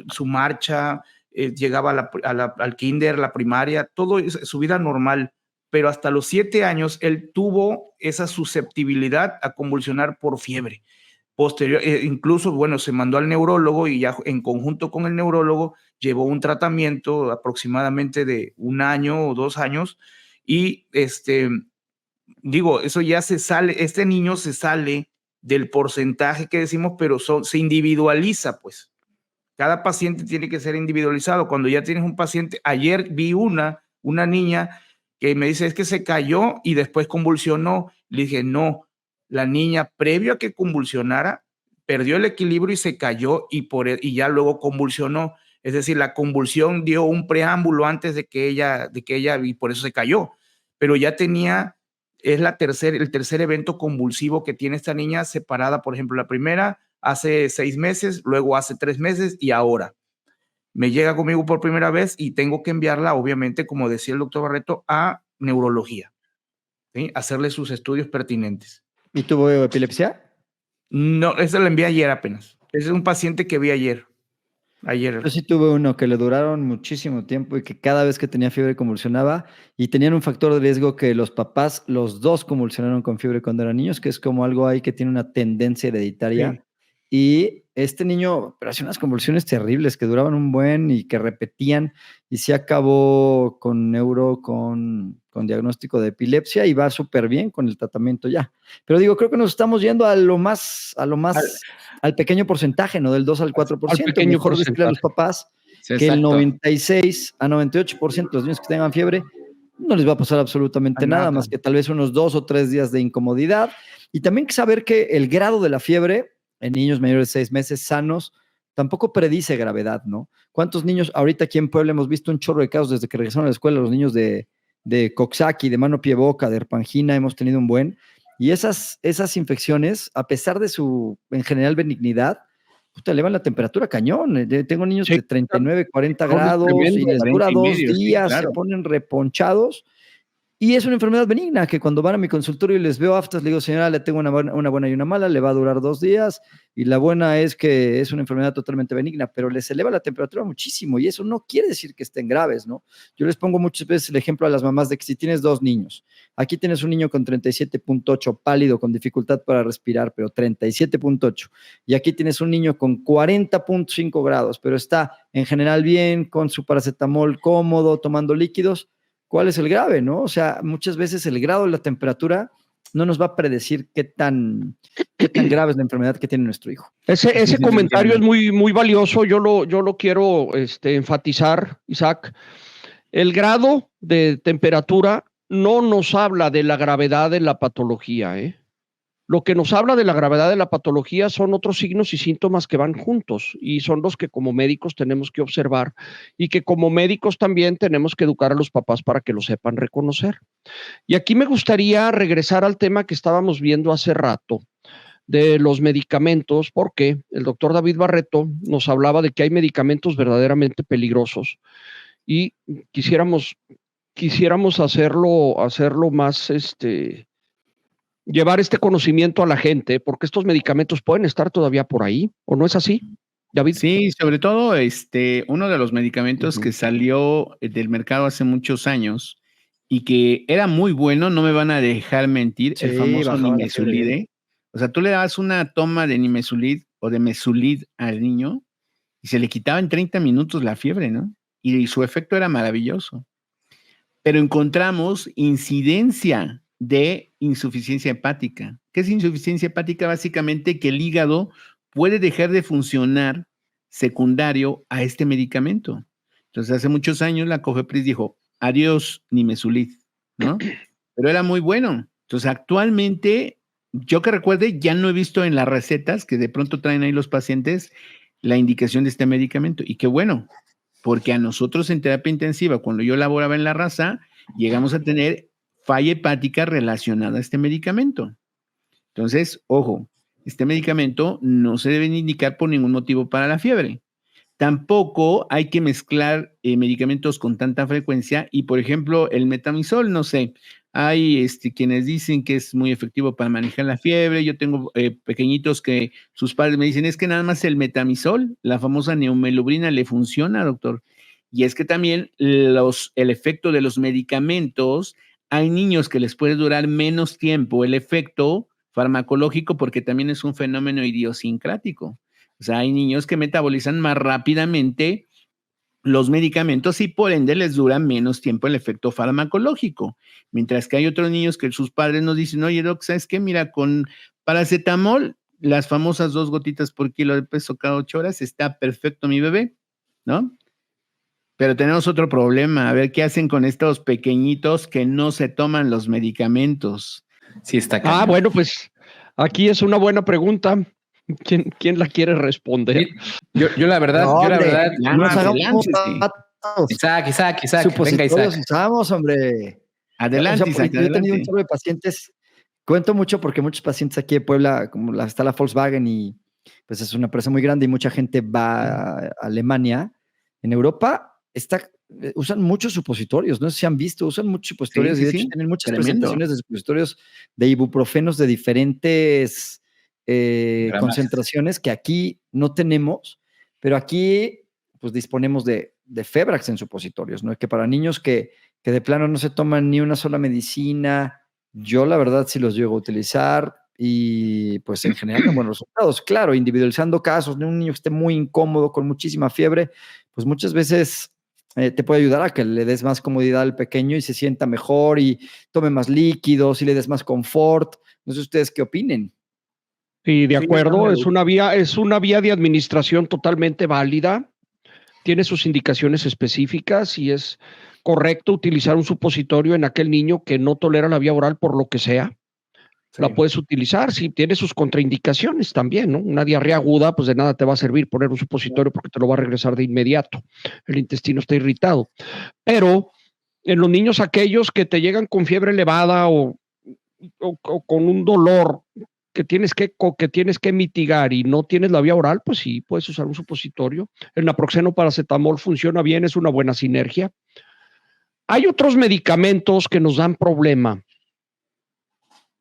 su marcha, llegaba al kinder, la primaria, todo su vida normal, pero hasta los 7 años él tuvo esa susceptibilidad a convulsionar por fiebre. Posterior, incluso, bueno, se mandó al neurólogo y ya en conjunto con el neurólogo llevó un tratamiento aproximadamente de 1 año o 2 años y digo, eso ya se sale, este niño se sale del porcentaje que decimos, pero se individualiza, pues. Cada paciente tiene que ser individualizado. Cuando ya tienes un paciente, ayer vi una niña que me dice, es que se cayó y después convulsionó. Le dije, no, la niña, previo a que convulsionara, perdió el equilibrio y se cayó y ya luego convulsionó. Es decir, la convulsión dio un preámbulo antes de que ella, y por eso se cayó. Pero ya tenía, es el tercer evento convulsivo que tiene esta niña separada. Por ejemplo, la primera hace 6 meses, luego hace 3 meses y ahora. Me llega conmigo por primera vez y tengo que enviarla, obviamente, como decía el doctor Barreto, a neurología, ¿sí? Hacerle sus estudios pertinentes. ¿Y tuvo epilepsia? No, esa la envié ayer apenas. Ese es un paciente que vi ayer. Yo sí tuve uno que le duraron muchísimo tiempo y que cada vez que tenía fiebre convulsionaba y tenían un factor de riesgo que los papás, los dos convulsionaron con fiebre cuando eran niños, que es como algo ahí que tiene una tendencia hereditaria. Sí. Y este niño, pero hacía unas convulsiones terribles que duraban un buen y que repetían y se acabó con con diagnóstico de epilepsia y va súper bien con el tratamiento ya. Pero digo, creo que nos estamos yendo al pequeño porcentaje, ¿no? Del 2 al 4%. Mejor decirle a los papás que el 96 a 98% de los niños que tengan fiebre no les va a pasar absolutamente nada más que tal vez unos 2 o 3 días de incomodidad. Y también saber que el grado de la fiebre en niños mayores de 6 meses sanos tampoco predice gravedad, ¿no? ¿Cuántos niños ahorita aquí en Puebla hemos visto un chorro de casos desde que regresaron a la escuela, los niños de Coxsackie, de mano, pie, boca, de Erpangina, hemos tenido un buen? Y esas infecciones, a pesar de su, en general, benignidad, te elevan la temperatura cañón. Tengo niños de 39, 40 grados y les dura 2 días, sí, claro. Se ponen reponchados. Y es una enfermedad benigna que cuando van a mi consultorio y les veo aftas, le digo, señora, le tengo una buena y una mala, le va a durar 2 días. Y la buena es que es una enfermedad totalmente benigna, pero les eleva la temperatura muchísimo y eso no quiere decir que estén graves, ¿no? Yo les pongo muchas veces el ejemplo a las mamás de que si tienes 2 niños, aquí tienes un niño con 37.8, pálido, con dificultad para respirar, pero 37.8, y aquí tienes un niño con 40.5 grados, pero está en general bien, con su paracetamol cómodo, tomando líquidos. ¿Cuál es el grave, no? O sea, muchas veces el grado de la temperatura no nos va a predecir qué tan grave es la enfermedad que tiene nuestro hijo. Ese comentario es muy, muy valioso. Yo lo quiero enfatizar, Isaac. El grado de temperatura no nos habla de la gravedad de la patología, ¿eh? Lo que nos habla de la gravedad de la patología son otros signos y síntomas que van juntos y son los que como médicos tenemos que observar y que como médicos también tenemos que educar a los papás para que lo sepan reconocer. Y aquí me gustaría regresar al tema que estábamos viendo hace rato de los medicamentos, porque el doctor David Barreto nos hablaba de que hay medicamentos verdaderamente peligrosos y quisiéramos hacerlo más, llevar este conocimiento a la gente, porque estos medicamentos pueden estar todavía por ahí, ¿o no es así, David? Sí, sobre todo uno de los medicamentos que salió del mercado hace muchos años y que era muy bueno, no me van a dejar mentir, el famoso Nimesulide. O sea, tú le dabas una toma de Nimesulid o de Mesulid al niño y se le quitaba en 30 minutos la fiebre, ¿no? Y su efecto era maravilloso. Pero encontramos incidencia de insuficiencia hepática. ¿Qué es insuficiencia hepática? Básicamente que el hígado puede dejar de funcionar secundario a este medicamento. Entonces, hace muchos años la COFEPRIS dijo, adiós Nimesulid, ¿no? Pero era muy bueno. Entonces, actualmente, yo que recuerde, ya no he visto en las recetas que de pronto traen ahí los pacientes la indicación de este medicamento. Y qué bueno, porque a nosotros en terapia intensiva, cuando yo laboraba en La Raza, llegamos a tener falla hepática relacionada a este medicamento. Entonces, ojo, este medicamento no se debe indicar por ningún motivo para la fiebre. Tampoco hay que mezclar medicamentos con tanta frecuencia y, por ejemplo, el metamizol, no sé, hay quienes dicen que es muy efectivo para manejar la fiebre. Yo tengo pequeñitos que sus padres me dicen, es que nada más el metamizol, la famosa neumelubrina, le funciona, doctor. Y es que también el efecto de los medicamentos, hay niños que les puede durar menos tiempo el efecto farmacológico porque también es un fenómeno idiosincrático. O sea, hay niños que metabolizan más rápidamente los medicamentos y por ende les dura menos tiempo el efecto farmacológico. Mientras que hay otros niños que sus padres nos dicen, oye, doc, ¿sabes qué? Mira, con paracetamol, las famosas 2 gotitas por kilo de peso cada 8 horas, está perfecto mi bebé, ¿no? Pero tenemos otro problema. A ver qué hacen con estos pequeñitos que no se toman los medicamentos. Sí, está cañón. Ah, bueno, pues aquí es una buena pregunta. ¿Quién la quiere responder? Yo la verdad, no nos hagamos Isaac, venga, Isaac. Usamos, hombre. Adelante, Isaac, yo he tenido un chorro de pacientes, cuento mucho porque muchos pacientes aquí de Puebla, como está la Volkswagen y pues es una empresa muy grande y mucha gente va a Alemania. En Europa usan muchos supositorios, no sé si han visto, usan muchos supositorios y de hecho tienen muchas presentaciones de supositorios de ibuprofenos de diferentes concentraciones que aquí no tenemos, pero aquí pues disponemos de Febrax en supositorios, ¿no? Que para niños que de plano no se toman ni una sola medicina, yo la verdad sí los llego a utilizar y pues en general con buenos resultados. Claro, individualizando casos de un niño que esté muy incómodo, con muchísima fiebre, pues muchas veces te puede ayudar a que le des más comodidad al pequeño y se sienta mejor y tome más líquidos y le des más confort. No sé ustedes qué opinen. Sí, de acuerdo, es una vía de administración totalmente válida, tiene sus indicaciones específicas y es correcto utilizar un supositorio en aquel niño que no tolera la vía oral por lo que sea. Sí. La puedes utilizar, si tiene sus contraindicaciones también, ¿no? Una diarrea aguda, pues de nada te va a servir poner un supositorio porque te lo va a regresar de inmediato. El intestino está irritado. Pero en los niños aquellos que te llegan con fiebre elevada o con un dolor que tienes que mitigar y no tienes la vía oral, pues sí, puedes usar un supositorio. El naproxeno paracetamol funciona bien, es una buena sinergia. Hay otros medicamentos que nos dan problema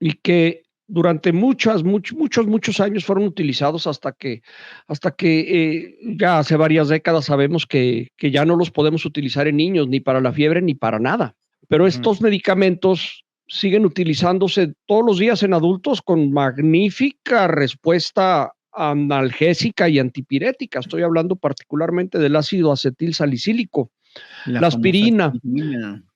y que durante muchos años fueron utilizados hasta que ya hace varias décadas sabemos que ya no los podemos utilizar en niños, ni para la fiebre, ni para nada. Pero estos medicamentos siguen utilizándose todos los días en adultos con magnífica respuesta analgésica y antipirética. Estoy hablando particularmente del ácido acetil salicílico, la aspirina.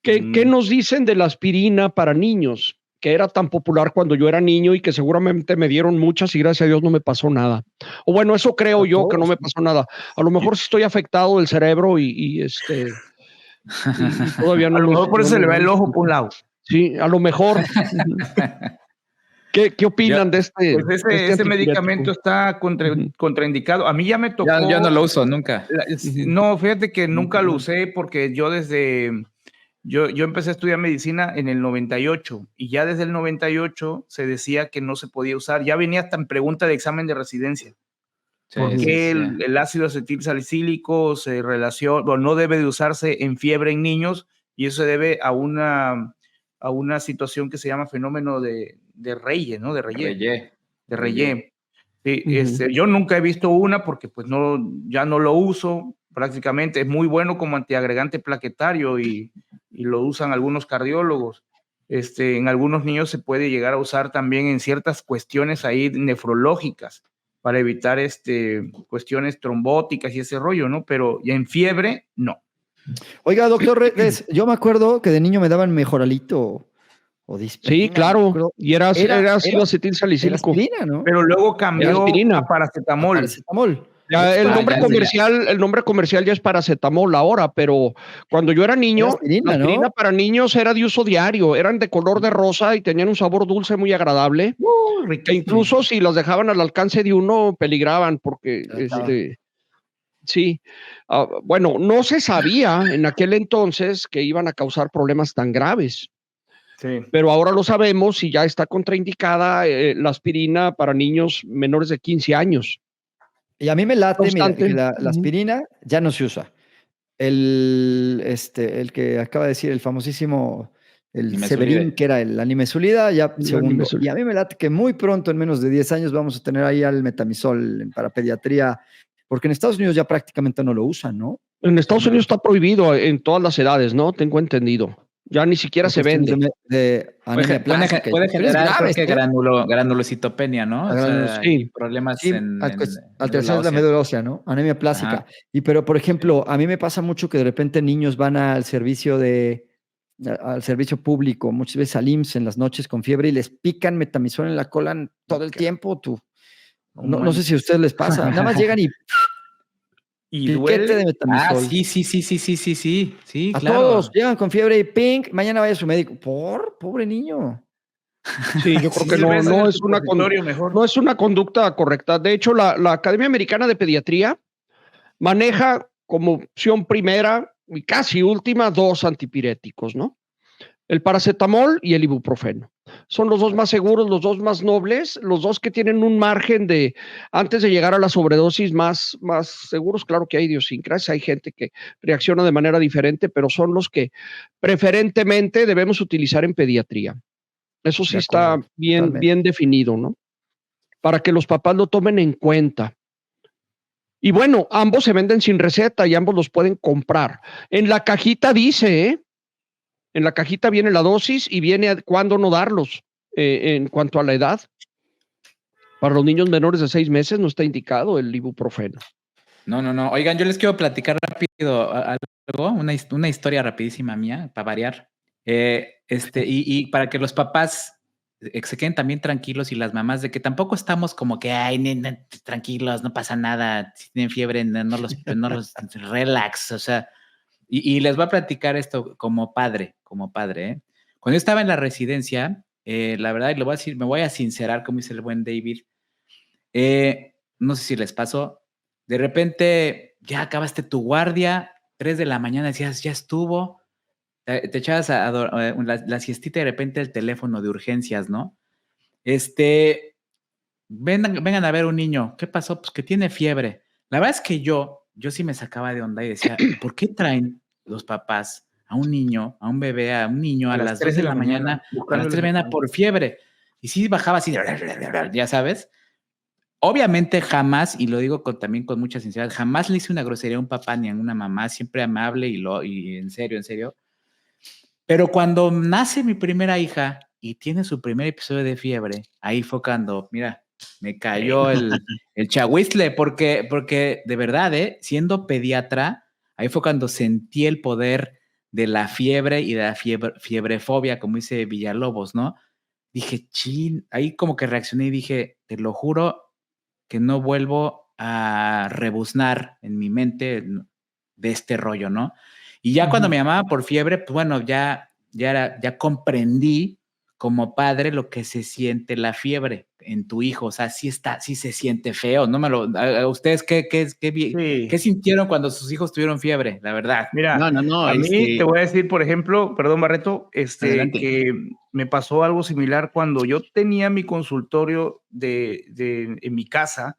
¿Qué nos dicen de la aspirina para niños? que era tan popular cuando yo era niño y que seguramente me dieron muchas y gracias a Dios no me pasó nada. O bueno, eso creo yo, que no me pasó nada. A lo mejor sí estoy afectado del cerebro y todavía no. A lo mejor por eso se le va el ojo por un lado. Sí, a lo mejor. ¿Qué opinan de este? Pues ese medicamento está contraindicado. A mí ya me tocó. Yo no lo uso nunca. No, fíjate que nunca lo usé porque yo empecé a estudiar medicina en el 98 y ya desde el 98 se decía que no se podía usar. Ya venía hasta en pregunta de examen de residencia. Sí, porque el ácido acetilsalicílico no debe de usarse en fiebre en niños y eso se debe a una situación que se llama fenómeno de Reye, ¿no? De Reye. Sí, yo nunca he visto una porque pues ya no lo uso prácticamente. Es muy bueno como antiagregante plaquetario y lo usan algunos cardiólogos. En algunos niños se puede llegar a usar también en ciertas cuestiones ahí nefrológicas para evitar cuestiones trombóticas y ese rollo, ¿no? Pero ya en fiebre, no. Oiga, doctor Reyes, yo me acuerdo que de niño me daban Mejoralito o Disperina. Sí, claro, y era ácido acetilsalicílico. ¿No? Pero luego cambió a paracetamol. Ya, el nombre comercial ya es paracetamol ahora, pero cuando yo era niño, la aspirina para niños era de uso diario, eran de color de rosa y tenían un sabor dulce muy agradable. E incluso si las dejaban al alcance de uno, peligraban porque sí. Bueno, no se sabía en aquel entonces que iban a causar problemas tan graves. Sí. Pero ahora lo sabemos y ya está contraindicada la aspirina para niños menores de 15 años. Y a mí me late, mira, que la aspirina ya no se usa. El que acaba de decir, el famosísimo, el Severin, que era el Nimesulida, ya segundo. Y a mí me late que muy pronto, en menos de 10 años, vamos a tener ahí al metamizol para pediatría, porque en Estados Unidos ya prácticamente no lo usan, ¿no? En Estados Unidos está prohibido en todas las edades, ¿no? Tengo entendido. Ya ni siquiera se vende. Puede generar granulocitopenia, ¿no? Sí. Problemas alteraciones de la médula ósea, ¿no? Anemia plástica. Pero, por ejemplo, a mí me pasa mucho que de repente niños van al servicio público, muchas veces al IMSS en las noches con fiebre y les pican metamizol en la cola todo el tiempo. No sé si a ustedes les pasa. Nada más llegan y duele de metamizol. Sí, a claro. Todos llegan con fiebre y ping, mañana vaya a su médico. Pobre niño. Sí, yo creo que no es una conducta correcta. De hecho, la Academia Americana de Pediatría maneja como opción primera y casi última 2 antipiréticos, ¿no? El paracetamol y el ibuprofeno. Son los 2 más seguros, los 2 más nobles, los 2 que tienen un margen de, antes de llegar a la sobredosis, más seguros. Claro que hay idiosincrasia, hay gente que reacciona de manera diferente, pero son los que preferentemente debemos utilizar en pediatría. Eso sí está bien definido, ¿no? Para que los papás lo tomen en cuenta. Y bueno, ambos se venden sin receta y ambos los pueden comprar. En la cajita dice, en la cajita viene la dosis y viene cuándo no darlos. En cuanto a la edad, para los niños menores de 6 meses no está indicado el ibuprofeno. No. Oigan, yo les quiero platicar rápido algo, una historia rapidísima mía, para variar. Y para que los papás se queden también tranquilos y las mamás de que tampoco estamos como que, tranquilos, no pasa nada, si tienen fiebre, no los relax, o sea, y les voy a platicar esto como padre, ¿eh? Cuando yo estaba en la residencia, la verdad, y lo voy a decir, me voy a sincerar, como dice el buen David, no sé si les pasó, de repente ya acabaste tu guardia, 3 de la mañana decías, ya estuvo, te echabas la siestita y de repente el teléfono de urgencias, ¿no? Vengan a ver un niño, ¿qué pasó? Pues que tiene fiebre. La verdad es que yo sí me sacaba de onda y decía, ¿por qué traen los papás a un niño, a un bebé, a un niño a las 2 de la mañana, a las 3 de la mañana por fiebre? Y sí bajaba así, ya sabes. Obviamente jamás, y lo digo también con mucha sinceridad, jamás le hice una grosería a un papá ni a una mamá, siempre amable y en serio. Pero cuando nace mi primera hija y tiene su primer episodio de fiebre, ahí fue cuando, mira, me cayó el chahuizle, porque de verdad, siendo pediatra, ahí fue cuando sentí el poder de la fiebre y de la fiebrefobia, como dice Villalobos, ¿no? dije, chin, ahí como que reaccioné y dije, te lo juro que no vuelvo a rebuznar en mi mente de este rollo, ¿no? Y ya cuando me llamaba por fiebre, pues bueno, ya comprendí como padre lo que se siente la fiebre en tu hijo. O sea, sí se siente feo. No me lo. ¿Ustedes qué sintieron cuando sus hijos tuvieron fiebre? La verdad. Mira, a mí te voy a decir, por ejemplo, perdón, Barreto, adelante. que me pasó algo similar cuando yo tenía mi consultorio en mi casa.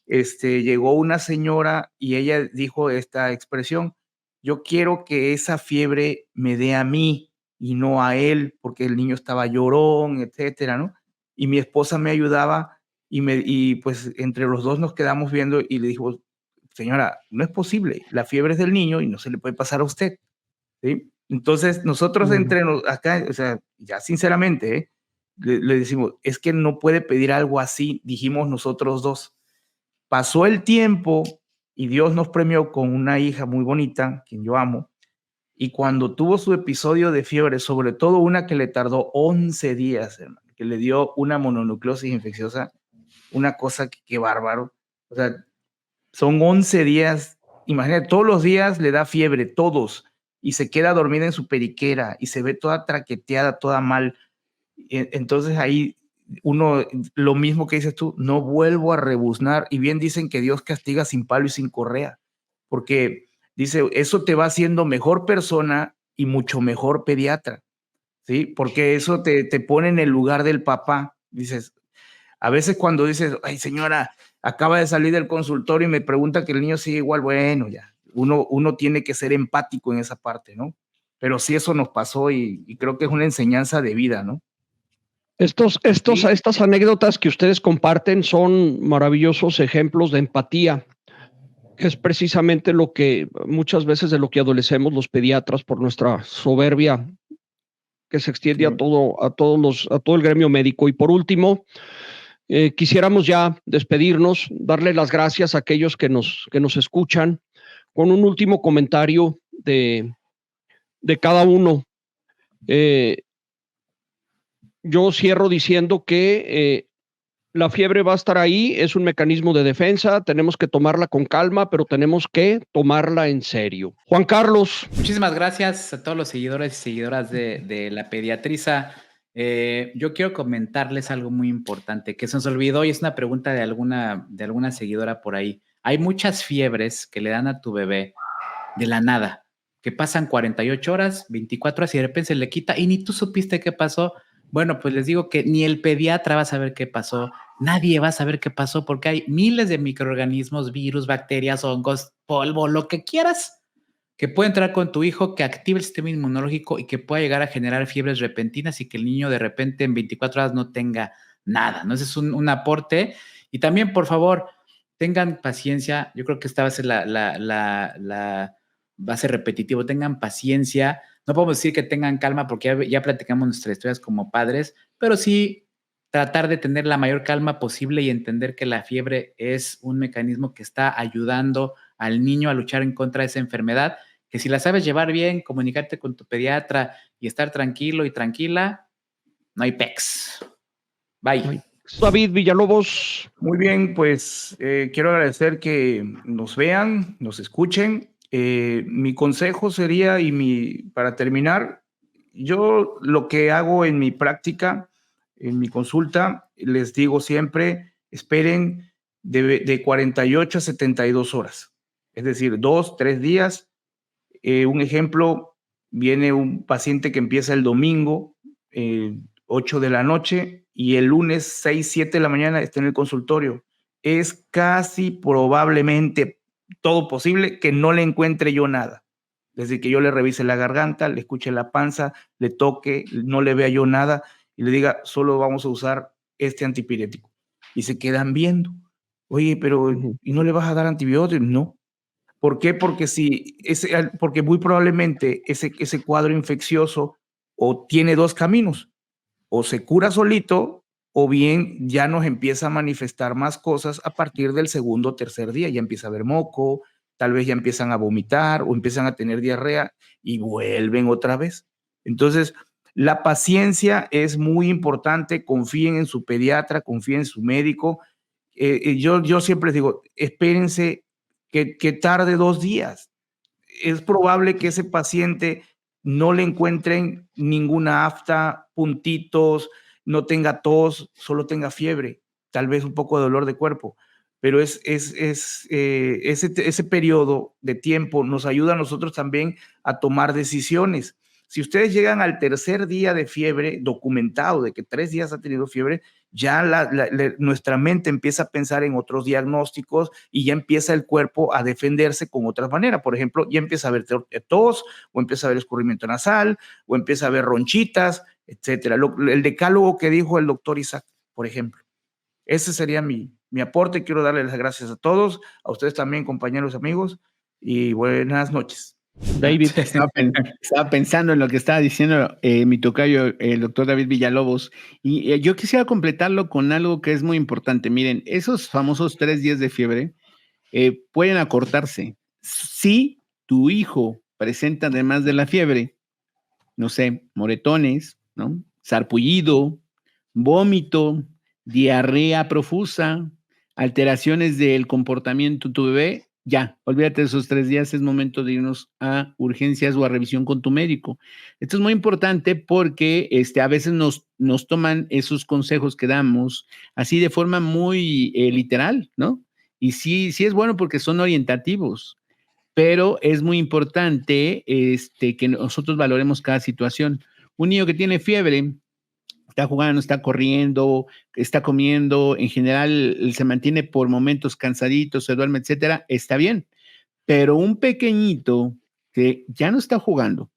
Llegó una señora y ella dijo esta expresión: yo quiero que esa fiebre me dé a mí y no a él, porque el niño estaba llorón, etcétera, ¿no? Y mi esposa me ayudaba y pues entre los dos nos quedamos viendo y le dijo: señora, no es posible, la fiebre es del niño y no se le puede pasar a usted, ¿sí? Entonces nosotros acá, o sea, ya sinceramente, le decimos, es que no puede pedir algo así, dijimos nosotros dos. Pasó el tiempo y Dios nos premió con una hija muy bonita, quien yo amo, y cuando tuvo su episodio de fiebre, sobre todo una que le tardó 11 días, hermano, que le dio una mononucleosis infecciosa, una cosa que bárbaro. O sea, son 11 días, imagínate, todos los días le da fiebre, todos, y se queda dormida en su periquera y se ve toda traqueteada, toda mal. Entonces ahí uno, lo mismo que dices tú, no vuelvo a rebuznar. Y bien dicen que Dios castiga sin palo y sin correa, porque dice, eso te va haciendo mejor persona y mucho mejor pediatra, ¿sí? Porque eso te pone en el lugar del papá. Dices, a veces cuando dices, ay señora, acaba de salir del consultorio y me pregunta que el niño sigue igual, bueno, ya, uno tiene que ser empático en esa parte, ¿no? Pero sí, eso nos pasó y creo que es una enseñanza de vida, ¿no? Estas anécdotas que ustedes comparten son maravillosos ejemplos de empatía, que es precisamente lo que muchas veces de lo que adolecemos los pediatras por nuestra soberbia que se extiende a todo el gremio médico. Y por último, quisiéramos ya despedirnos, darle las gracias a aquellos que nos escuchan, con un último comentario de cada uno. Yo cierro diciendo que la fiebre va a estar ahí, es un mecanismo de defensa, tenemos que tomarla con calma, pero tenemos que tomarla en serio. Juan Carlos. Muchísimas gracias a todos los seguidores y seguidoras de La Pediatriza. Yo quiero comentarles algo muy importante que se nos olvidó y es una pregunta de alguna seguidora por ahí. Hay muchas fiebres que le dan a tu bebé de la nada, que pasan 48 horas, 24 horas y de repente se le quita y ni tú supiste qué pasó. Bueno, pues les digo que ni el pediatra va a saber qué pasó, nadie va a saber qué pasó porque hay miles de microorganismos, virus, bacterias, hongos, polvo, lo que quieras, que puede entrar con tu hijo, que active el sistema inmunológico y que pueda llegar a generar fiebres repentinas y que el niño de repente en 24 horas no tenga nada, ¿no? Ese es un aporte. Y también, por favor, tengan paciencia. Yo creo que esta va a ser va a ser repetitivo. Tengan paciencia. No podemos decir que tengan calma porque ya platicamos nuestras historias como padres, pero sí tratar de tener la mayor calma posible y entender que la fiebre es un mecanismo que está ayudando al niño a luchar en contra de esa enfermedad, que si la sabes llevar bien, comunicarte con tu pediatra y estar tranquilo y tranquila, no hay pex. Bye. David Villalobos. Muy bien, pues quiero agradecer que nos vean, nos escuchen. Mi consejo sería, para terminar, yo lo que hago en mi práctica, en mi consulta, les digo siempre, esperen de 48 a 72 horas. Es decir, 2, 3 días. Un ejemplo, viene un paciente que empieza el domingo, 8 de la noche, y el lunes 6, 7 de la mañana está en el consultorio. Es casi probablemente todo posible que no le encuentre yo nada. Desde que yo le revise la garganta, le escuche la panza, le toque, no le vea yo nada y le diga, solo vamos a usar este antipirético. Y se quedan viendo. Oye, pero ¿y no le vas a dar antibióticos? No. ¿Por qué? Porque muy probablemente ese cuadro infeccioso o tiene dos caminos, o se cura solito, o bien ya nos empieza a manifestar más cosas a partir del segundo o tercer día. Ya empieza a haber moco, tal vez ya empiezan a vomitar o empiezan a tener diarrea y vuelven otra vez. Entonces, La paciencia es muy importante, confíen en su pediatra, confíen en su médico. Yo siempre les digo, espérense que tarde 2 días. Es probable que ese paciente no le encuentren ninguna afta, puntitos, no tenga tos, solo tenga fiebre, tal vez un poco de dolor de cuerpo, pero ese periodo de tiempo nos ayuda a nosotros también a tomar decisiones. Si ustedes llegan al tercer día de fiebre, documentado de que 3 días ha tenido fiebre, ya nuestra mente empieza a pensar en otros diagnósticos y ya empieza el cuerpo a defenderse con otras maneras. Por ejemplo, ya empieza a haber tos, o empieza a haber escurrimiento nasal, o empieza a haber ronchitas, etcétera. El decálogo que dijo el doctor Isaac, por ejemplo. Ese sería mi aporte. Quiero darle las gracias a todos, a ustedes también, compañeros, amigos, y buenas noches. David, estaba pensando en lo que estaba diciendo mi tocayo, el doctor David Villalobos, y yo quisiera completarlo con algo que es muy importante. Miren, esos famosos 3 días de fiebre pueden acortarse. Si tu hijo presenta, además de la fiebre, no sé, moretones, ¿no? Sarpullido, vómito, diarrea profusa, alteraciones del comportamiento de tu bebé, ya, olvídate de esos 3 días, es momento de irnos a urgencias o a revisión con tu médico. Esto es muy importante porque a veces nos toman esos consejos que damos así de forma muy literal, ¿no? Y sí es bueno porque son orientativos, pero es muy importante que nosotros valoremos cada situación. Un niño que tiene fiebre, está jugando, está corriendo, está comiendo, en general se mantiene por momentos cansadito, se duerme, etcétera, está bien. Pero un pequeñito que ya no está jugando,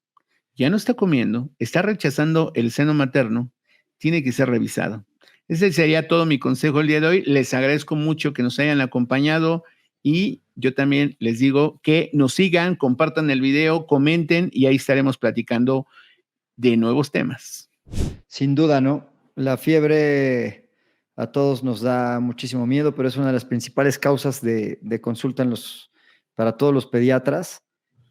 ya no está comiendo, está rechazando el seno materno, tiene que ser revisado. Ese sería todo mi consejo el día de hoy. Les agradezco mucho que nos hayan acompañado y yo también les digo que nos sigan, compartan el video, comenten y ahí estaremos platicando de nuevos temas. Sin duda, ¿no? La fiebre a todos nos da muchísimo miedo, pero es una de las principales causas de consulta para todos los pediatras.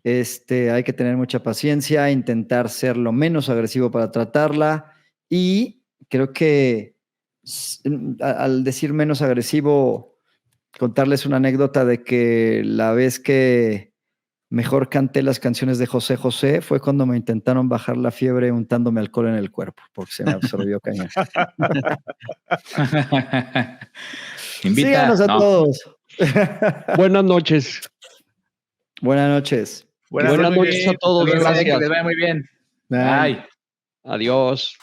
Hay que tener mucha paciencia, intentar ser lo menos agresivo para tratarla y creo que al decir menos agresivo, contarles una anécdota de que la vez que mejor canté las canciones de José José fue cuando me intentaron bajar la fiebre untándome alcohol en el cuerpo, porque se me absorbió cañón. Síganos a todos. Buenas noches. Buenas noches. Buenas noches a todos. Gracias. Que les vaya muy bien. Bye. Adiós.